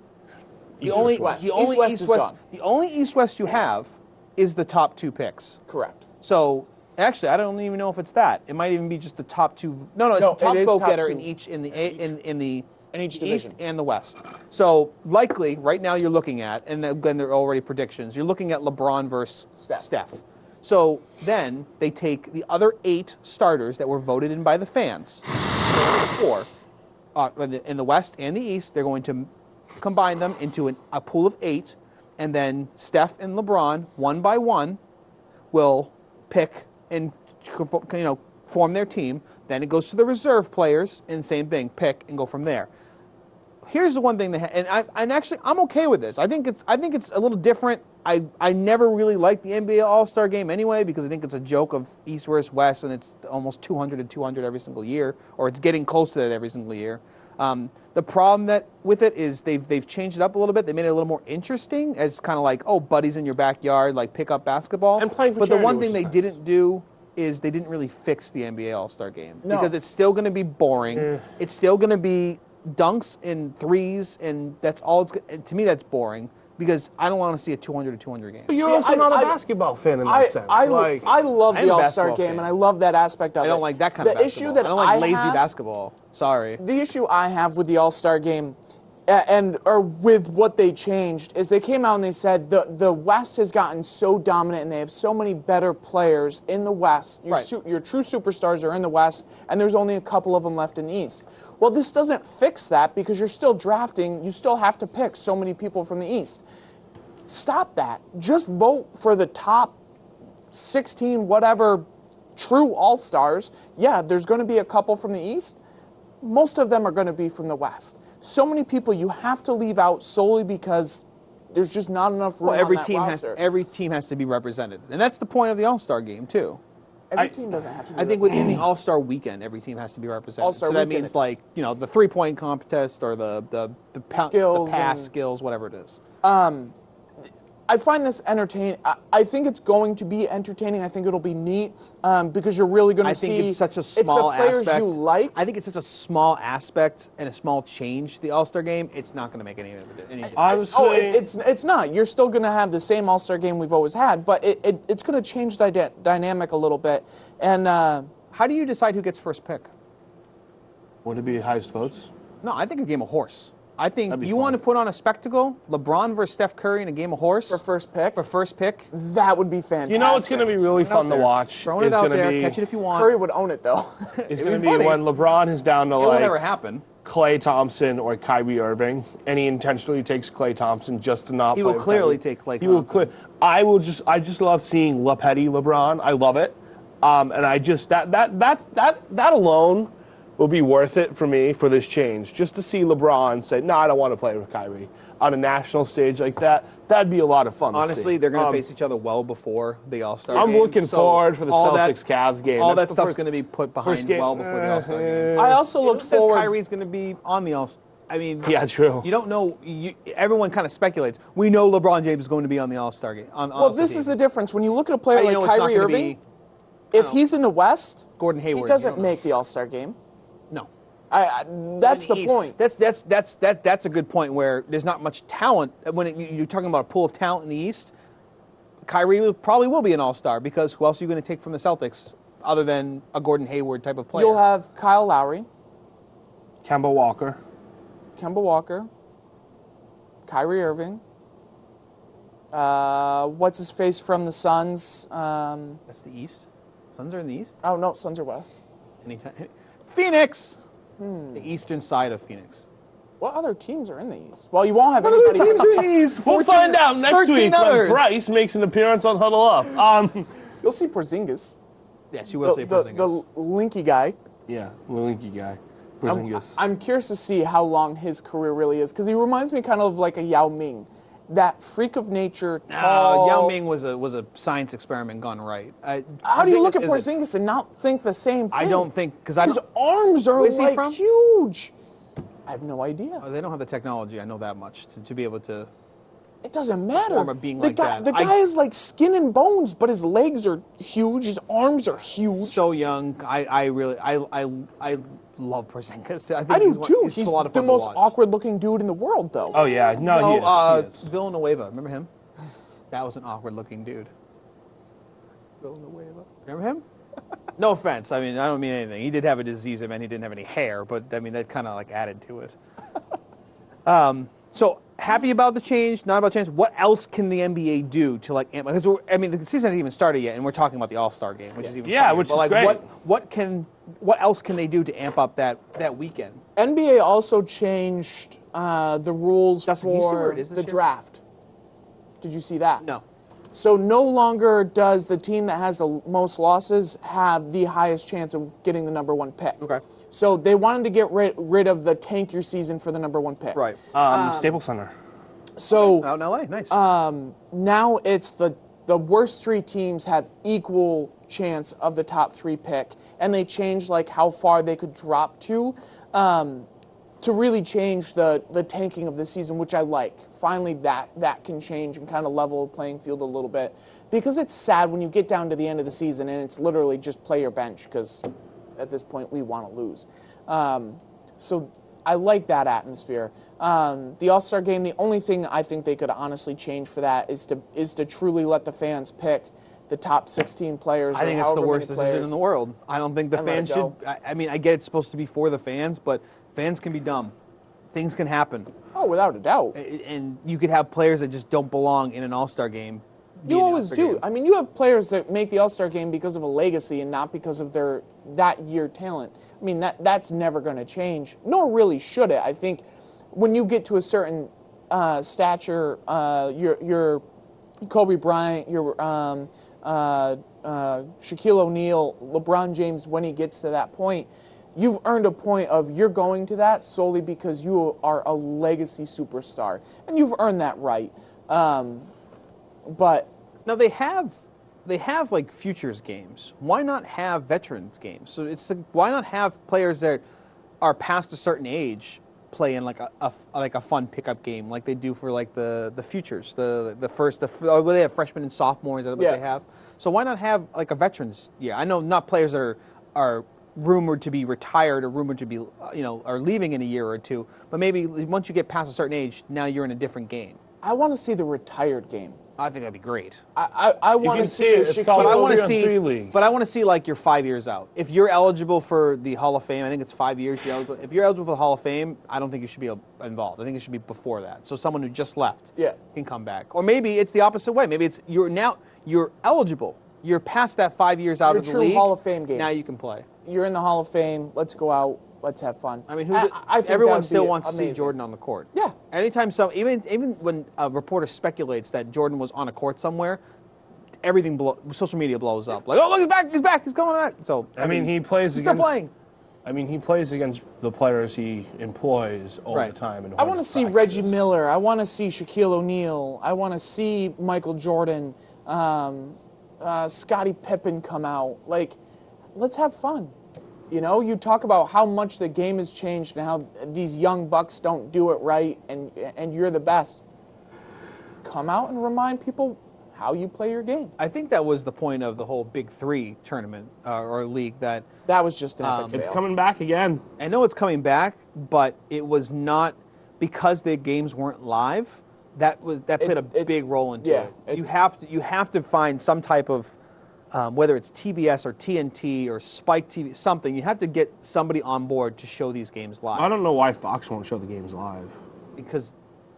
the only East-West you have is the top two picks. Correct. So actually, I don't even know if it's that. It might even be just the top two. No, it's the top go-getter in each in the East and the West. So likely, right now you're looking at, and again they're already predictions. You're looking at LeBron versus Steph. So then they take the other 8 starters that were voted in by the fans. So 4. In the West and the East, they're going to combine them into a pool of 8, and then Steph and LeBron, one by one, will pick and form their team. Then it goes to the reserve players, and same thing, pick and go from there. Here's the one thing and actually I'm okay with this. I think it's a little different. I never really liked the NBA All-Star game anyway because I think it's a joke of East versus West and it's almost 200 and 200 every single year, or it's getting close to that every single year. The problem with it is they've changed it up a little bit. They made it a little more interesting as kind of like, oh, buddies in your backyard, like pick up basketball. And playing for But charity, the one thing they didn't do is they didn't really fix the NBA All-Star game because it's still going to be boring. It's still going to be dunks and threes, and that's all. To me, that's boring because I don't want to see a 200 to 200 game. But you're also not a basketball fan in that sense. I love the All-Star game, and I love that aspect of it. I don't like that kind of basketball. I don't like lazy basketball. Sorry. The issue I have with the All-Star game or with what they changed is they came out and they said the West has gotten so dominant and they have so many better players in the West. Your true superstars are in the West, and there's only a couple of them left in the East. Well, this doesn't fix that because you're still drafting. You still have to pick so many people from the East. Stop that. Just vote for the top 16, whatever, true all-stars. Yeah, there's going to be a couple from the East. Most of them are going to be from the West. So many people you have to leave out solely because there's just not enough room on that roster. Every team has to be represented. And that's the point of the All-Star game, too. Every team doesn't have to be I think within the All-Star weekend, every team has to be represented. All-Star so that weekend means, like, the three-point contest or the pass skills, whatever it is. I find this entertaining. I think it's going to be entertaining. I think it'll be neat because you're really going to see. I think it's such a small it's the players aspect. you like. I think it's such a small aspect and a small change to the All-Star game. It's not going to make any difference. Honestly, it's not. You're still going to have the same All-Star game we've always had, but it's going to change the dynamic a little bit. And how do you decide who gets first pick? Would it be highest votes? No, I think a game of horse. I think you fun. want to put on a spectacle, LeBron versus Steph Curry in a game of horse. for first pick, That would be fantastic. You know what's going to be really fun to watch? Throwing it out there, catch it if you want. Curry would own it, though. It's going to be when LeBron is down to It will never happen. Klay Thompson or Kyrie Irving, and he intentionally takes Klay Thompson just to not. He play will with clearly Kyrie. take Klay He will Thompson. I just love seeing Le Petty LeBron. I love it, and I just that alone will be worth it for me for this change. Just to see LeBron say, "No, I don't want to play with Kyrie." On a national stage like that, that'd be a lot of fun. Honestly, they're going to face each other well before the All-Star game. I'm looking forward for the Celtics-Cavs game. All that stuff's going to be put behind well before the All-Star game. I also look forward. Kyrie's going to be on the All-Star. I mean, yeah, true. You don't know. Everyone kind of speculates. We know LeBron James is going to be on the All-Star game. Well, this is the difference. When you look at a player like Kyrie Irving, if he's in the West, Gordon Hayward, he doesn't make the All-Star game. No. That's the point. That's a good point where there's not much talent. When you're talking about a pool of talent in the East, Kyrie probably will be an All-Star because who else are you going to take from the Celtics other than a Gordon Hayward type of player? You'll have Kyle Lowry, Kemba Walker, Kyrie Irving. What's his face from the Suns? That's the East. Suns are in the East. Oh no, Suns are West. Anytime. Phoenix. The eastern side of Phoenix. What other teams are in the East? Well, you won't have What anybody. other teams are in the East? We'll find out next week others. when Bryce makes an appearance on Huddle Up. You'll see Porzingis. Yes, you will see Porzingis. The linky guy. Yeah, the linky guy. Porzingis. I'm curious to see how long his career really is because he reminds me kind of like a Yao Ming. That freak of nature, tall. Yao Ming was a science experiment gone right. How do you look at Porzingis and not think the same thing? I don't think because his arms are Where's he like from? huge. I have no idea. They don't have the technology. I know that much to be able to. It doesn't matter. Form of being like that. The guy is like skin and bones, but his legs are huge. His arms are huge. So young. I really love Porzingis. I think I do too. He's a lot of the fun most to watch. awkward-looking dude in the world, though. Oh yeah, no, he is. Villanueva. Remember him? That was an awkward-looking dude. Villanueva. Remember him? No offense. I mean, I don't mean anything. He did have a disease. I mean, he didn't have any hair, but I mean that kind of like added to it. So happy about the change, not about change. What else can the NBA do to like amp? Because I mean, the season hasn't even started yet, and we're talking about the All-Star game, which is even funnier. Which but, is like, great. What else can they do to amp up that weekend? NBA also changed the rules Dustin, can you see where for it is this the year? draft. Did you see that? No. So no longer does the team that has the most losses have the highest chance of getting the number one pick. Okay. So they wanted to get rid of the tank your season for the number one pick. Right. Staples Center. So Out in LA. Nice. now it's the worst three teams have equal chance of the top three pick, and they changed like how far they could drop to really change the tanking of the season, which I like. Finally, that can change and kind of level the playing field a little bit, because it's sad when you get down to the end of the season and it's literally just play your bench, because at this point we want to lose. So I like that atmosphere. The All-Star game, the only thing I think they could honestly change for that is to truly let the fans pick the top 16 players. I think it's the worst decision in the world. I don't think the fans should. I mean, I get it's supposed to be for the fans, but fans can be dumb. things can happen. Oh, without a doubt. And you could have players that just don't belong in an All-Star game. You always do. I mean, you have players that make the All-Star game because of a legacy and not because of their that year talent. I mean, that's never going to change, nor really should it. I think when you get to a certain stature, your Kobe Bryant, your Shaquille O'Neal, LeBron James, when he gets to that point, you've earned a point of you're going to that solely because you are a legacy superstar, and you've earned that right. But now they have like futures games. Why not have veterans games? So it's like, why not have players that are past a certain age play in like a fun pickup game like they do for like the futures, they have freshmen and sophomores. That's what they have. So why not have like a veterans? Yeah, I know not players that are rumored to be retired or rumored to be are leaving in a year or two, but maybe once you get past a certain age, now you're in a different game. I want to see the retired game. I think that'd be great. I want to see it. But I want to see like you're 5 years out. If you're eligible for the Hall of Fame, I think it's 5 years. If you're eligible for the Hall of Fame, I don't think you should be involved. I think it should be before that. So someone who just left can come back. Or maybe it's the opposite way. Maybe it's you're eligible. You're past that 5 years out of the league. Hall of Fame game. Now you can play. You're in the Hall of Fame. Let's go out. Let's have fun. I mean, everyone still wants to see Jordan on the court. Yeah. Anytime even when a reporter speculates that Jordan was on a court somewhere, social media blows up. Like, oh, look, he's back, he's coming back. So I mean, he plays he's against. Still playing. I mean, he plays against the players he employs all the time. I want to see Reggie Miller. I want to see Shaquille O'Neal. I want to see Michael Jordan, Scottie Pippen come out. Like, let's have fun. You know, you talk about how much the game has changed and how these young bucks don't do it right, and you're the best. Come out and remind people how you play your game. I think that was the point of the whole Big Three tournament or league. That was just an epic fail. It's coming back again. I know it's coming back, but it was not because the games weren't live. That played a big role into it. You have to find some type of whether it's TBS or TNT or Spike TV, something. You have to get somebody on board to show these games live. I don't know why Fox won't show the games live. Because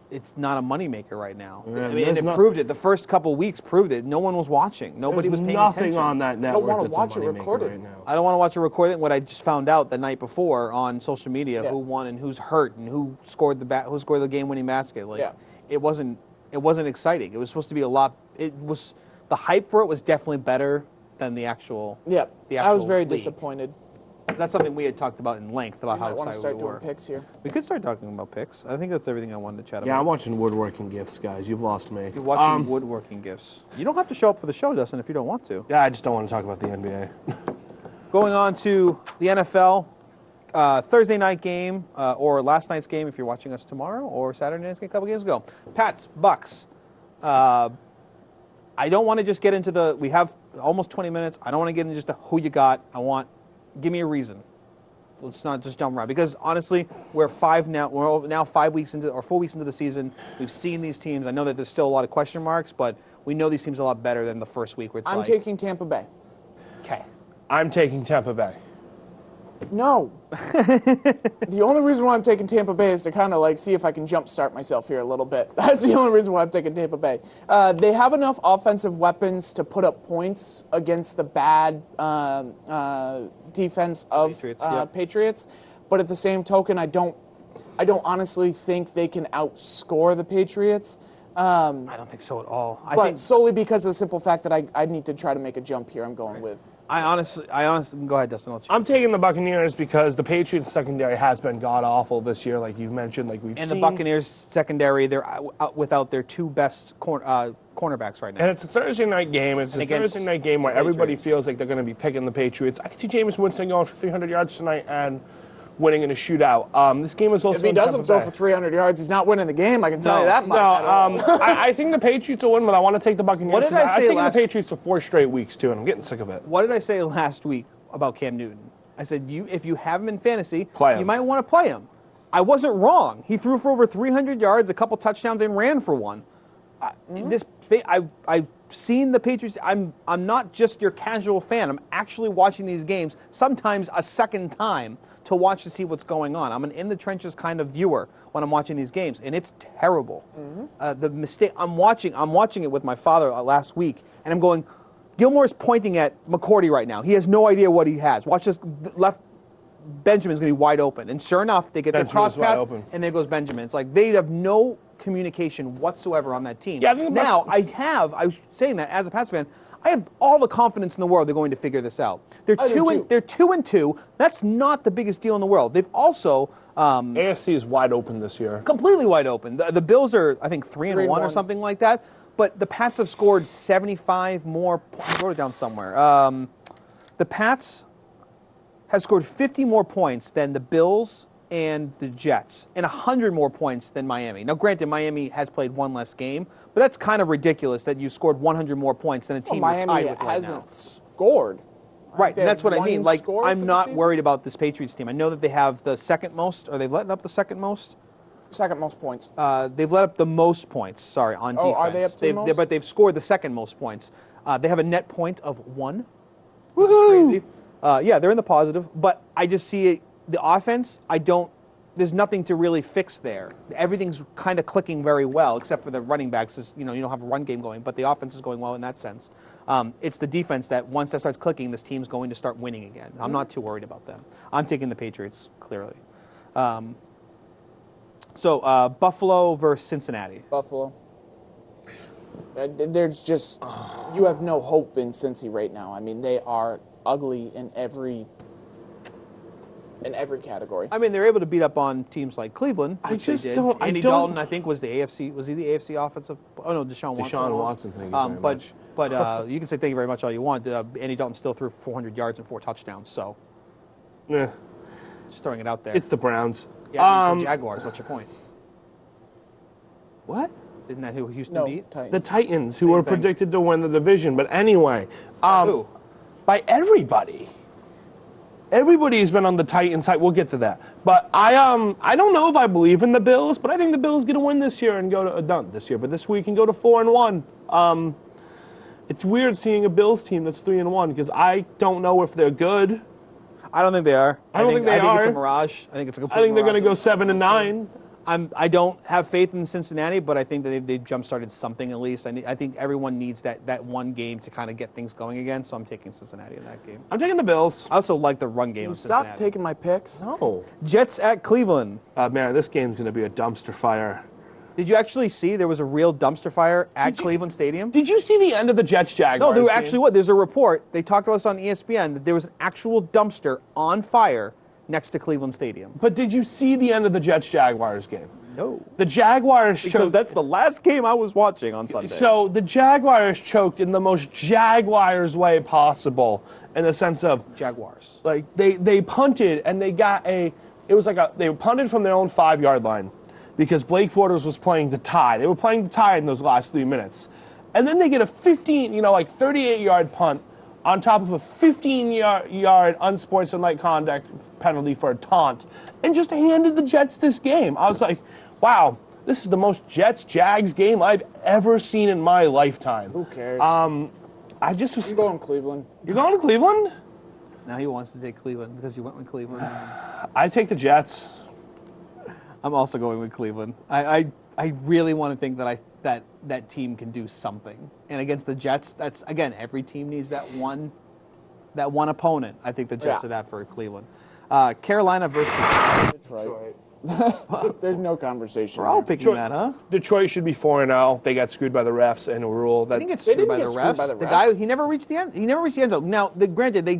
it's not a moneymaker right now. Yeah, I mean, and it proved it. The first couple weeks proved it. No one was watching. Nobody was paying attention. Nothing on that network. I don't want to watch it recorded. Right now. I don't want to watch it recorded. What I just found out the night before on social media, who won and who's hurt and who scored the game-winning basket. Like, it wasn't exciting. It was supposed to be a lot. The hype for it was definitely better than the actual. Yeah, I was very disappointed. That's something we had talked about in length about how excited we were. Want to start doing picks here. We could start talking about picks. I think that's everything I wanted to chat about. Yeah, I'm watching woodworking gifts, guys. You've lost me. You're watching woodworking gifts. You don't have to show up for the show, Dustin, if you don't want to. Yeah, I just don't want to talk about the NBA. Going on to the NFL. Thursday night game, or last night's game if you're watching us tomorrow, or Saturday night's game a couple games ago. Pats, Bucks. I don't want to just get into we have almost 20 minutes. I don't want to get into just who you got. Give me a reason. Let's not just jump around. Because honestly, we're now 5 weeks into, or 4 weeks into the season. We've seen these teams. I know that there's still a lot of question marks, but we know these teams a lot better than the first week where I'm taking Tampa Bay. Okay. I'm taking Tampa Bay. No. The only reason why I'm taking Tampa Bay is to kind of see if I can jumpstart myself here a little bit. That's the only reason why I'm taking Tampa Bay. They have enough offensive weapons to put up points against the bad defense of Patriots. But at the same token, I don't honestly think they can outscore the Patriots. I don't think so at all. I think solely because of the simple fact that I need to try to make a jump here. I'm going with. I honestly, go ahead, Dustin. I'm taking the Buccaneers because the Patriots secondary has been god awful this year, like you've mentioned, like we've seen. And the Buccaneers secondary, they're out without their two best cornerbacks right now. And it's a Thursday night game. It's a Thursday night game where everybody feels like they're going to be picking the Patriots. I could see Jameis Winston going for 300 yards tonight and winning in a shootout. This game is also. If he doesn't throw for 300 yards, he's not winning the game. I can tell you that much. I think the Patriots will win, but I want to take the Buccaneers. What did I say I've taken the Patriots for 4 straight weeks too, and I'm getting sick of it. What did I say last week about Cam Newton? I said if you have him in fantasy, you might want to play him. I wasn't wrong. He threw for over 300 yards, a couple touchdowns, and ran for one. I've seen the Patriots. I'm not just your casual fan. I'm actually watching these games, sometimes a second time, to watch to see what's going on. I'm an in-the-trenches kind of viewer when I'm watching these games, and it's terrible. The mistake, I'm watching it with my father last week, and I'm going, Gilmore's pointing at McCourty right now. He has no idea what he has. Watch this left. Benjamin's going to be wide open. And sure enough, they get their cross paths, and there goes Benjamin. It's like they have no communication whatsoever on that team. Yeah, I was saying that as a Pats fan, I have all the confidence in the world they're going to figure this out. They're 2-2. That's not the biggest deal in the world. They've also AFC is wide open this year. Completely wide open. The Bills are, I think, 3-1 or something like that. But the Pats have scored 75 more. I wrote it down somewhere. The Pats have scored 50 more points than the Bills and the Jets, and 100 more points than Miami. Now, granted, Miami has played one less game, but that's kind of ridiculous that you scored 100 more points than a team you're tied with right now. Miami hasn't scored. Right, and that's what I mean. Like, I'm not worried about this Patriots team. I know that they have the second most, or they've let up the second most? Second most points. They've let up the most points, on defense. Are they up to the most? But they've scored the second most points. They have a net point of 1, which Woohoo! is crazy. Yeah, they're in the positive, but I just see it, the offense, there's nothing to really fix there. Everything's kind of clicking very well, except for the running backs. You don't have a run game going, but the offense is going well in that sense. It's the defense that once that starts clicking, this team's going to start winning again. I'm not too worried about them. I'm taking the Patriots, clearly. So Buffalo versus Cincinnati. Buffalo. There's just, you have no hope in Cincy right now. I mean, they are ugly in every category. I mean, they're able to beat up on teams like Cleveland, which they did. Andy Dalton, I think, was the AFC. Was he the AFC offensive? Oh no, Deshaun Watson. Deshaun Watson. Thank you very much. But you can say thank you very much all you want. Andy Dalton still threw 400 yards and 4 touchdowns. So, yeah, just throwing it out there. It's the Browns. Yeah, it's the Jaguars. What's your point? What? Isn't that who Houston beat? Titans. The Titans, who were predicted to win the division. But anyway, who? By everybody. Everybody's been on the Titans side. We'll get to that. But I don't know if I believe in the Bills, but I think the Bills going to win this year and go to not this year, but this week and go to 4-1. It's weird seeing a Bills team that's 3-1 because I don't know if they're good. I don't think they are. I think it's a mirage. I think it's a complete. I think they're going to go 7-9. I don't have faith in Cincinnati, but I think that they've jump-started something at least. I think everyone needs that one game to kind of get things going again, so I'm taking Cincinnati in that game. I'm taking the Bills. I also like the run game of Cincinnati. Stop taking my picks. No. Jets at Cleveland. Man, this game's going to be a dumpster fire. Did you actually see there was a real dumpster fire at Cleveland Stadium? Did you see the end of the Jets-Jaguars No, there game? actually was. There's a report. They talked to us on ESPN that there was an actual dumpster on fire next to Cleveland Stadium. But did you see the end of the Jets-Jaguars game? No. The Jaguars because choked. That's the last game I was watching on Sunday. So the Jaguars choked in the most Jaguars way possible, in the sense of Jaguars. Like they punted and they got they punted from their own 5-yard line because Blake Bortles was playing to tie. They were playing to tie in those last 3 minutes, and then they get a 38-yard punt on top of a 15-yard unsportsmanlike conduct penalty for a taunt, and just handed the Jets this game. I was like, wow, this is the most Jets-Jags game I've ever seen in my lifetime. Who cares? I just was. I'm going Cleveland. You're going to Cleveland? Now he wants to take Cleveland because you went with Cleveland. I take the Jets. I'm also going with Cleveland. I really want to think that that team can do something. And against the Jets, that's again, every team needs that one opponent. I think the Jets are that for Cleveland. Carolina versus Detroit. There's no conversation. We're all picking that, huh? Detroit should be 4-0. They got screwed by the refs and a rule that they didn't get screwed by the refs. The guy, he never reached the end. He never reached the end zone. Now, granted, they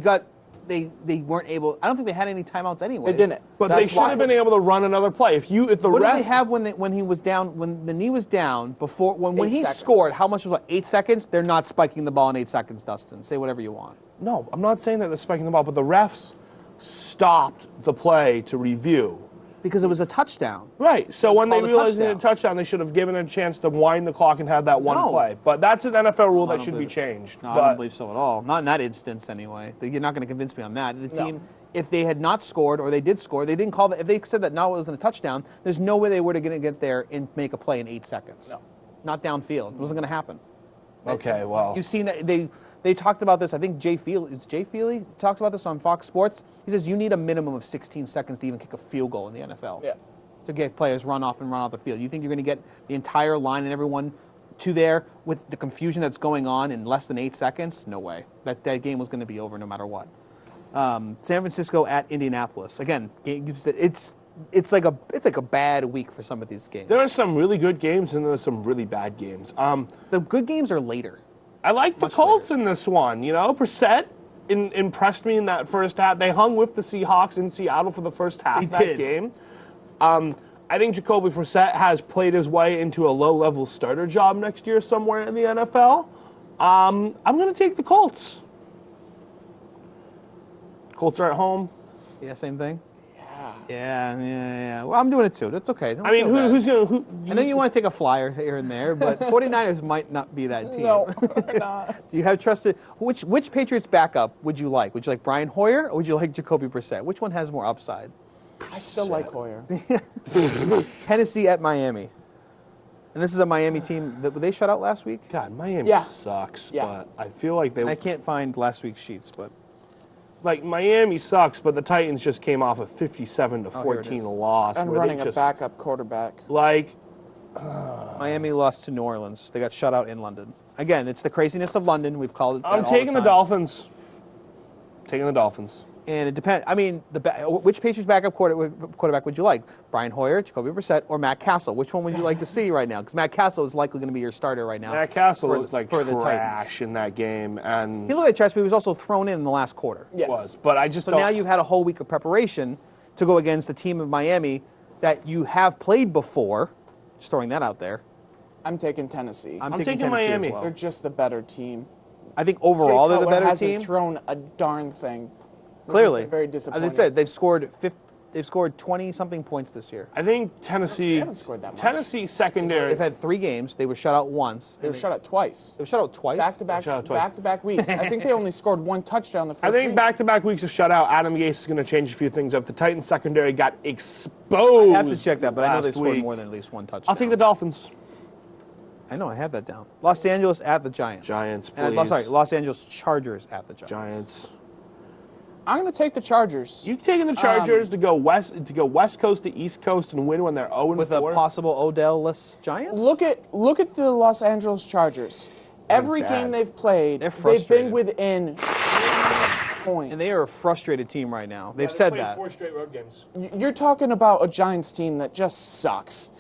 weren't able. I don't think they had any timeouts anyway. They didn't. But they should have been able to run another play. What did they have when he was down? When the knee was down before when he scored? How much was 8 seconds? They're not spiking the ball in 8 seconds, Dustin. Say whatever you want. No, I'm not saying that they're spiking the ball, but the refs stopped the play to review. Because it was a touchdown. Right. So when they realized they had a touchdown, they should have given it a chance to wind the clock and have that one play. But that's an NFL rule that should be changed. No, I don't believe so at all. Not in that instance, anyway. You're not going to convince me on that. The team, if they had not scored or they did score, they didn't call that. If they said that no, it wasn't a touchdown, there's no way they were going to get there and make a play in 8 seconds. No. Not downfield. It wasn't going to happen. Okay, well. You've seen that they They talked about this. I think Jay Feely talks about this on Fox Sports. He says you need a minimum of 16 seconds to even kick a field goal in the NFL. Yeah. To get players run off the field. You think you're going to get the entire line and everyone to there with the confusion that's going on in less than 8 seconds? No way. That game was going to be over no matter what. San Francisco at Indianapolis. Again, it's like a bad week for some of these games. There are some really good games and there are some really bad games. The good games are later. I like the Colts in this one. Brissett impressed me in that first half. They hung with the Seahawks in Seattle for the first half of that game. I think Jacoby Brissett has played his way into a low-level starter job next year somewhere in the NFL. I'm going to take the Colts. Colts are at home. Yeah, same thing. Yeah. Well, I'm doing it too. That's okay. I mean, who's going to... I know you want to take a flyer here and there, but 49ers might not be that team. No, they're not. Do you have trusted... Which Patriots backup would you like? Would you like Brian Hoyer or would you like Jacoby Brissett? Which one has more upside? I still like Hoyer. Tennessee at Miami. And this is a Miami team that they shut out last week? God, Miami sucks, but I feel like they... I can't find last week's sheets, but... Like, Miami sucks, but the Titans just came off a 57-14 loss. And running a backup quarterback. Like... Miami lost to New Orleans. They got shut out in London. Again, it's the craziness of London. We've called it that I'm taking the Dolphins. Taking the Dolphins. And it depends. I mean, which Patriots backup quarterback would you like? Brian Hoyer, Jacoby Brissett, or Matt Castle? Which one would you like to see right now? Because Matt Castle is likely going to be your starter right now. Matt Castle looked like trash in that game, and he looked like trash, but he was also thrown in the last quarter. Yes. Was, but I just so now you've had a whole week of preparation to go against the team of Miami that you have played before. Just throwing that out there. I'm taking Tennessee. I'm taking Tennessee Miami. as well. They're just the better team. I think overall they're the better hasn't team. Thrown a darn thing. Clearly, very disappointing. As I said, they've scored 20-something points this year. I think Tennessee. They haven't scored that much. Tennessee secondary. They've had 3 games. They were shut out once. They were shut out twice. They were shut out twice. Back-to-back weeks. I think they only scored 1 touchdown the first. I think week. back-to-back weeks of shutout. Adam Gase is going to change a few things up. The Titans secondary got exposed. I have to check that, but I know they scored more than at least 1 touchdown. I'll take the Dolphins. I know, I have that down. Los Angeles at the Giants. Giants, please. Los Angeles Chargers at the Giants. Giants. I'm going to take the Chargers. You taking the Chargers to go West Coast to East Coast and win when they're 0-4? With a possible Odell-less Giants? Look at the Los Angeles Chargers. Every game they've played, they've been within points. And they are a frustrated team right now. They've said that. 4 straight road games. You're talking about a Giants team that just sucks.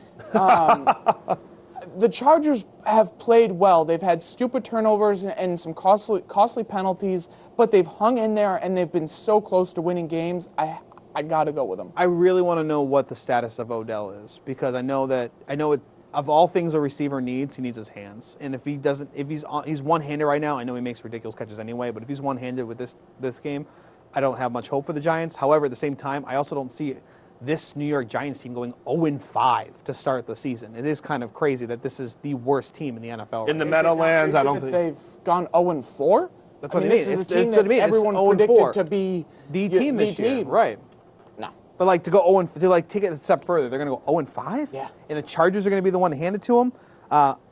The Chargers have played well. They've had stupid turnovers and some costly penalties, but they've hung in there and they've been so close to winning games. I got to go with them. I really want to know what the status of Odell is because I know of all things a receiver needs, he needs his hands. And if he's one-handed right now, I know he makes ridiculous catches anyway, but if he's one-handed with this game, I don't have much hope for the Giants. However, at the same time, I also don't see this New York Giants team going 0-5 to start the season. It is kind of crazy that this is the worst team in the NFL. In the Meadowlands, I don't think they've gone 0-4. That's what I mean. This is a team that everyone predicted to be the team this year, right? No, but like to go 0 to take it a step further, they're going to go 0-5. Yeah, and the Chargers are going to be the one to hand it to them.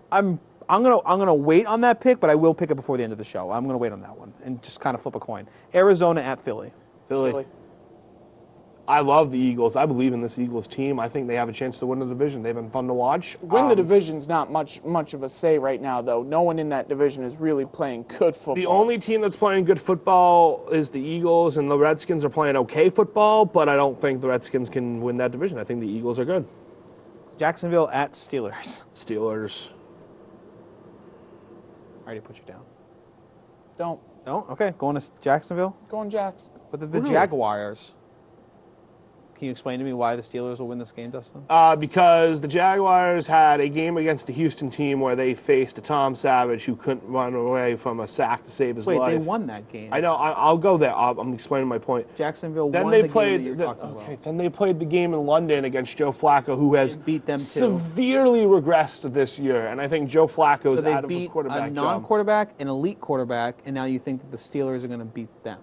I'm gonna wait on that pick, but I will pick it before the end of the show. I'm gonna wait on that one and just kind of flip a coin. Arizona at Philly. Philly. I love the Eagles. I believe in this Eagles team. I think they have a chance to win the division. They've been fun to watch. Win the division's not much of a say right now, though. No one in that division is really playing good football. The only team that's playing good football is the Eagles, and the Redskins are playing okay football, but I don't think the Redskins can win that division. I think the Eagles are good. Jacksonville at Steelers. Steelers. I already put you down. Don't. No? Okay, going to Jacksonville? Going Jacks. But the Jaguars. Can you explain to me why the Steelers will win this game, Dustin? Because the Jaguars had a game against the Houston team where they faced a Tom Savage who couldn't run away from a sack to save his life. Wait, they won that game. I know. I'll go there. I'm explaining my point. Jacksonville won the game that you're talking about. Okay, then they played the game in London against Joe Flacco, who has beat them too. Severely regressed this year, and I think Joe Flacco is out of a quarterback a non-quarterback, an elite quarterback, and now you think that the Steelers are going to beat them.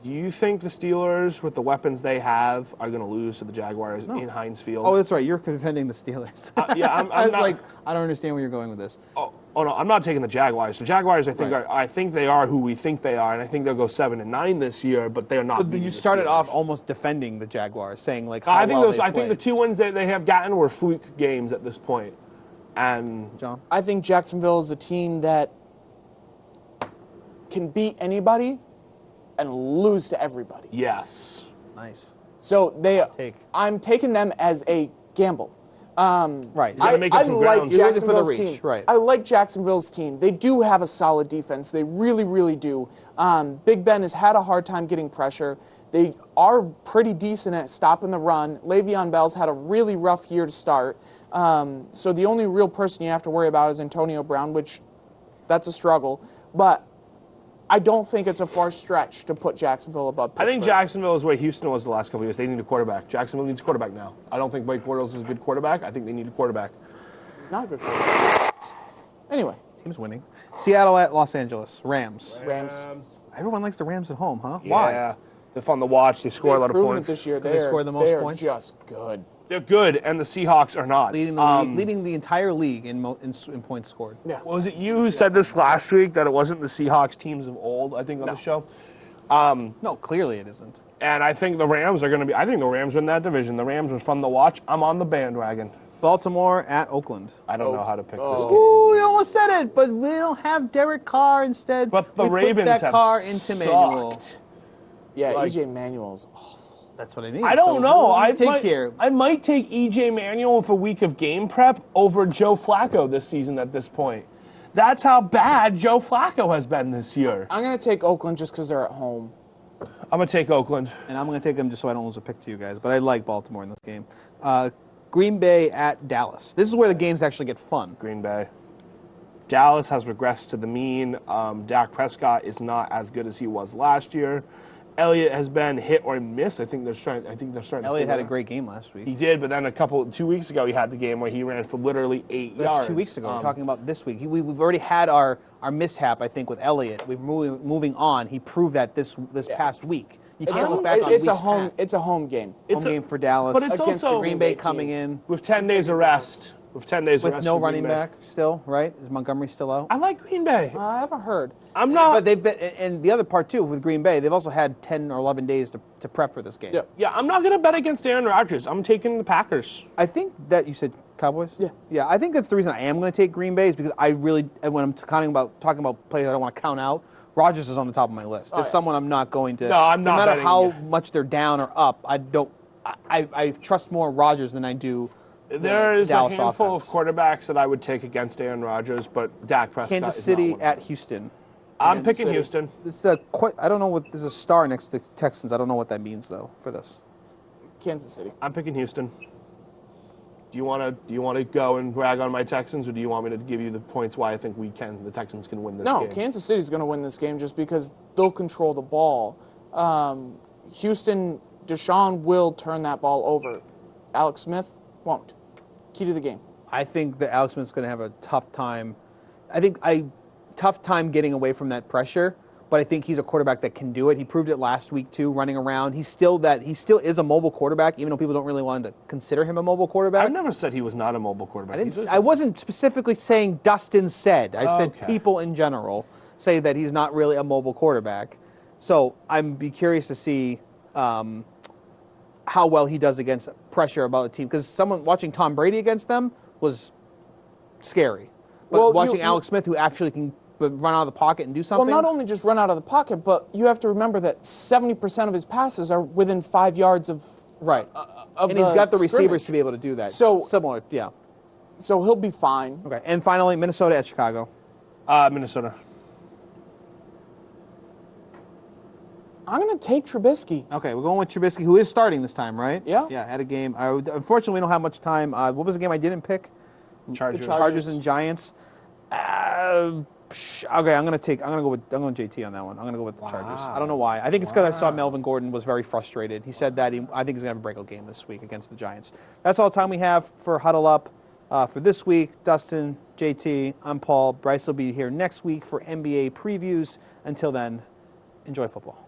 Do you think the Steelers, with the weapons they have, are going to lose to the Jaguars in Heinz Field? Oh, that's right. You're defending the Steelers. Yeah, I was like, I don't understand where you're going with this. Oh no, I'm not taking the Jaguars. The Jaguars, I think they are who we think they are, and I think they'll go 7-9 this year. But they're not. But you started off almost defending the Jaguars, saying like, how I think well I think the 2 wins that they have gotten were fluke games at this point. And John, I think Jacksonville is a team that can beat anybody and lose to everybody. yes, nice. So I'm taking them as a gamble. Right. gotta make up some ground. You're looking for the Jacksonville's reach, team. right. I like Jacksonville's team. They do have a solid defense. They really, really do. Big Ben has had a hard time getting pressure. They are pretty decent at stopping the run. Le'Veon Bell's had a really rough year to start. So the only real person you have to worry about is Antonio Brown, which that's a struggle. But I don't think it's a far stretch to put Jacksonville above Pittsburgh. I think Jacksonville is where Houston was the last couple of years. They need a quarterback. Jacksonville needs a quarterback now. I don't think Blake Bortles is a good quarterback. I think they need a quarterback. He's not a good quarterback. Anyway. Team's winning. Seattle at Los Angeles. Rams. Everyone likes the Rams at home, huh? Yeah. Why? They're fun to watch. They score a lot of proven points. it this year. They score the most points? They're just good. They're good, and the Seahawks are not. Leading the entire league in points scored. Yeah. Was it you who said this last week that it wasn't the Seahawks teams of old, I think, on the show? No, clearly it isn't. And I think the Rams are going to be – I think the Rams win that division. The Rams are fun to watch. I'm on the bandwagon. Baltimore at Oakland. I don't know how to pick this game. Ooh, you almost said it, but we don't have Derek Carr instead. But the we Ravens put that have Carr into sucked. Manuel. Yeah, Like- EJ Manuel's awful. That's what I mean. I don't know. I might take E.J. Manuel with a week of game prep over Joe Flacco this season at this point. That's how bad Joe Flacco has been this year. I'm going to take Oakland just because they're at home. I'm going to take Oakland. And I'm going to take them just so I don't lose a pick to you guys. But I like Baltimore in this game. Green Bay at Dallas. This is where the games actually get fun. Green Bay. Dallas has regressed to the mean. Dak Prescott is not as good as he was last year. Elliott has been hit or miss. I think they're starting. Elliott had a great game last week. He did, but then 2 weeks ago he had the game where he ran for literally 8 yards. That's 2 weeks ago. We're talking about this week. We've already had our mishap, I think, with Elliott. We're moving on. He proved that this past week. You can't look back on It's weeks a home. past. It's a home game. Home game for Dallas. But it's Against also the Green Bay coming in with 10 days of rest. With no running back still, right? Is Montgomery still out? I like Green Bay. I haven't heard. I'm not. But they've been, and the other part too with Green Bay, they've also had 10 or 11 days to prep for this game. Yeah. Yeah, I'm not going to bet against Aaron Rodgers. I'm taking the Packers. I think that you said Cowboys. Yeah. Yeah, I think that's the reason I am going to take Green Bay is because I really, when I'm talking about players I don't want to count out, Rodgers is on the top of my list. There's someone I'm not going to. No, I'm not. No matter betting how you. much they're down or up, I trust more Rodgers than I do. There is a Dallas handful offense. of quarterbacks that I would take against Aaron Rodgers, but Dak Prescott Kansas is City not one of at them. Houston. I'm picking City. Houston. This is I don't know what. There's a star next to the Texans. I don't know what that means though for this. Kansas City. I'm picking Houston. Do you want to go and brag on my Texans, or do you want me to give you the points why I think the Texans can win this No, game? Kansas City's going to win this game just because they'll control the ball. Houston, Deshaun will turn that ball over. Alex Smith won't. Key to the game. I think that Alex Smith's going to have a tough time. Tough time getting away from that pressure. But I think he's a quarterback that can do it. He proved it last week too, running around. He still is a mobile quarterback, even though people don't really want to consider him a mobile quarterback. I've never said he was not a mobile quarterback. I wasn't specifically saying Dustin said. I said Okay. people in general say that he's not really a mobile quarterback. So I'd be curious to see how well he does against pressure about the team. Because someone watching Tom Brady against them was scary. But watching Alex Smith, who actually can run out of the pocket and do something. Well, not only just run out of the pocket, but you have to remember that 70% of his passes are within 5 yards of right. of And he's got the scrimmage. receivers to be able to do that. So- similar, yeah. So he'll be fine. Okay. And finally, Minnesota at Chicago. Minnesota. I'm going to take Trubisky. Okay, we're going with Trubisky, who is starting this time, right? Yeah. Yeah, at a game. Unfortunately, we don't have much time. What was the game I didn't pick? Chargers. Chargers and Giants. Okay, I'm going to go with JT on that one. I'm going to go with the Chargers. I don't know why. I think it's because I saw Melvin Gordon was very frustrated. He said that I think he's going to have a breakout game this week against the Giants. That's all the time we have for Huddle Up for this week. Dustin, JT, I'm Paul. Bryce will be here next week for NBA previews. Until then, enjoy football.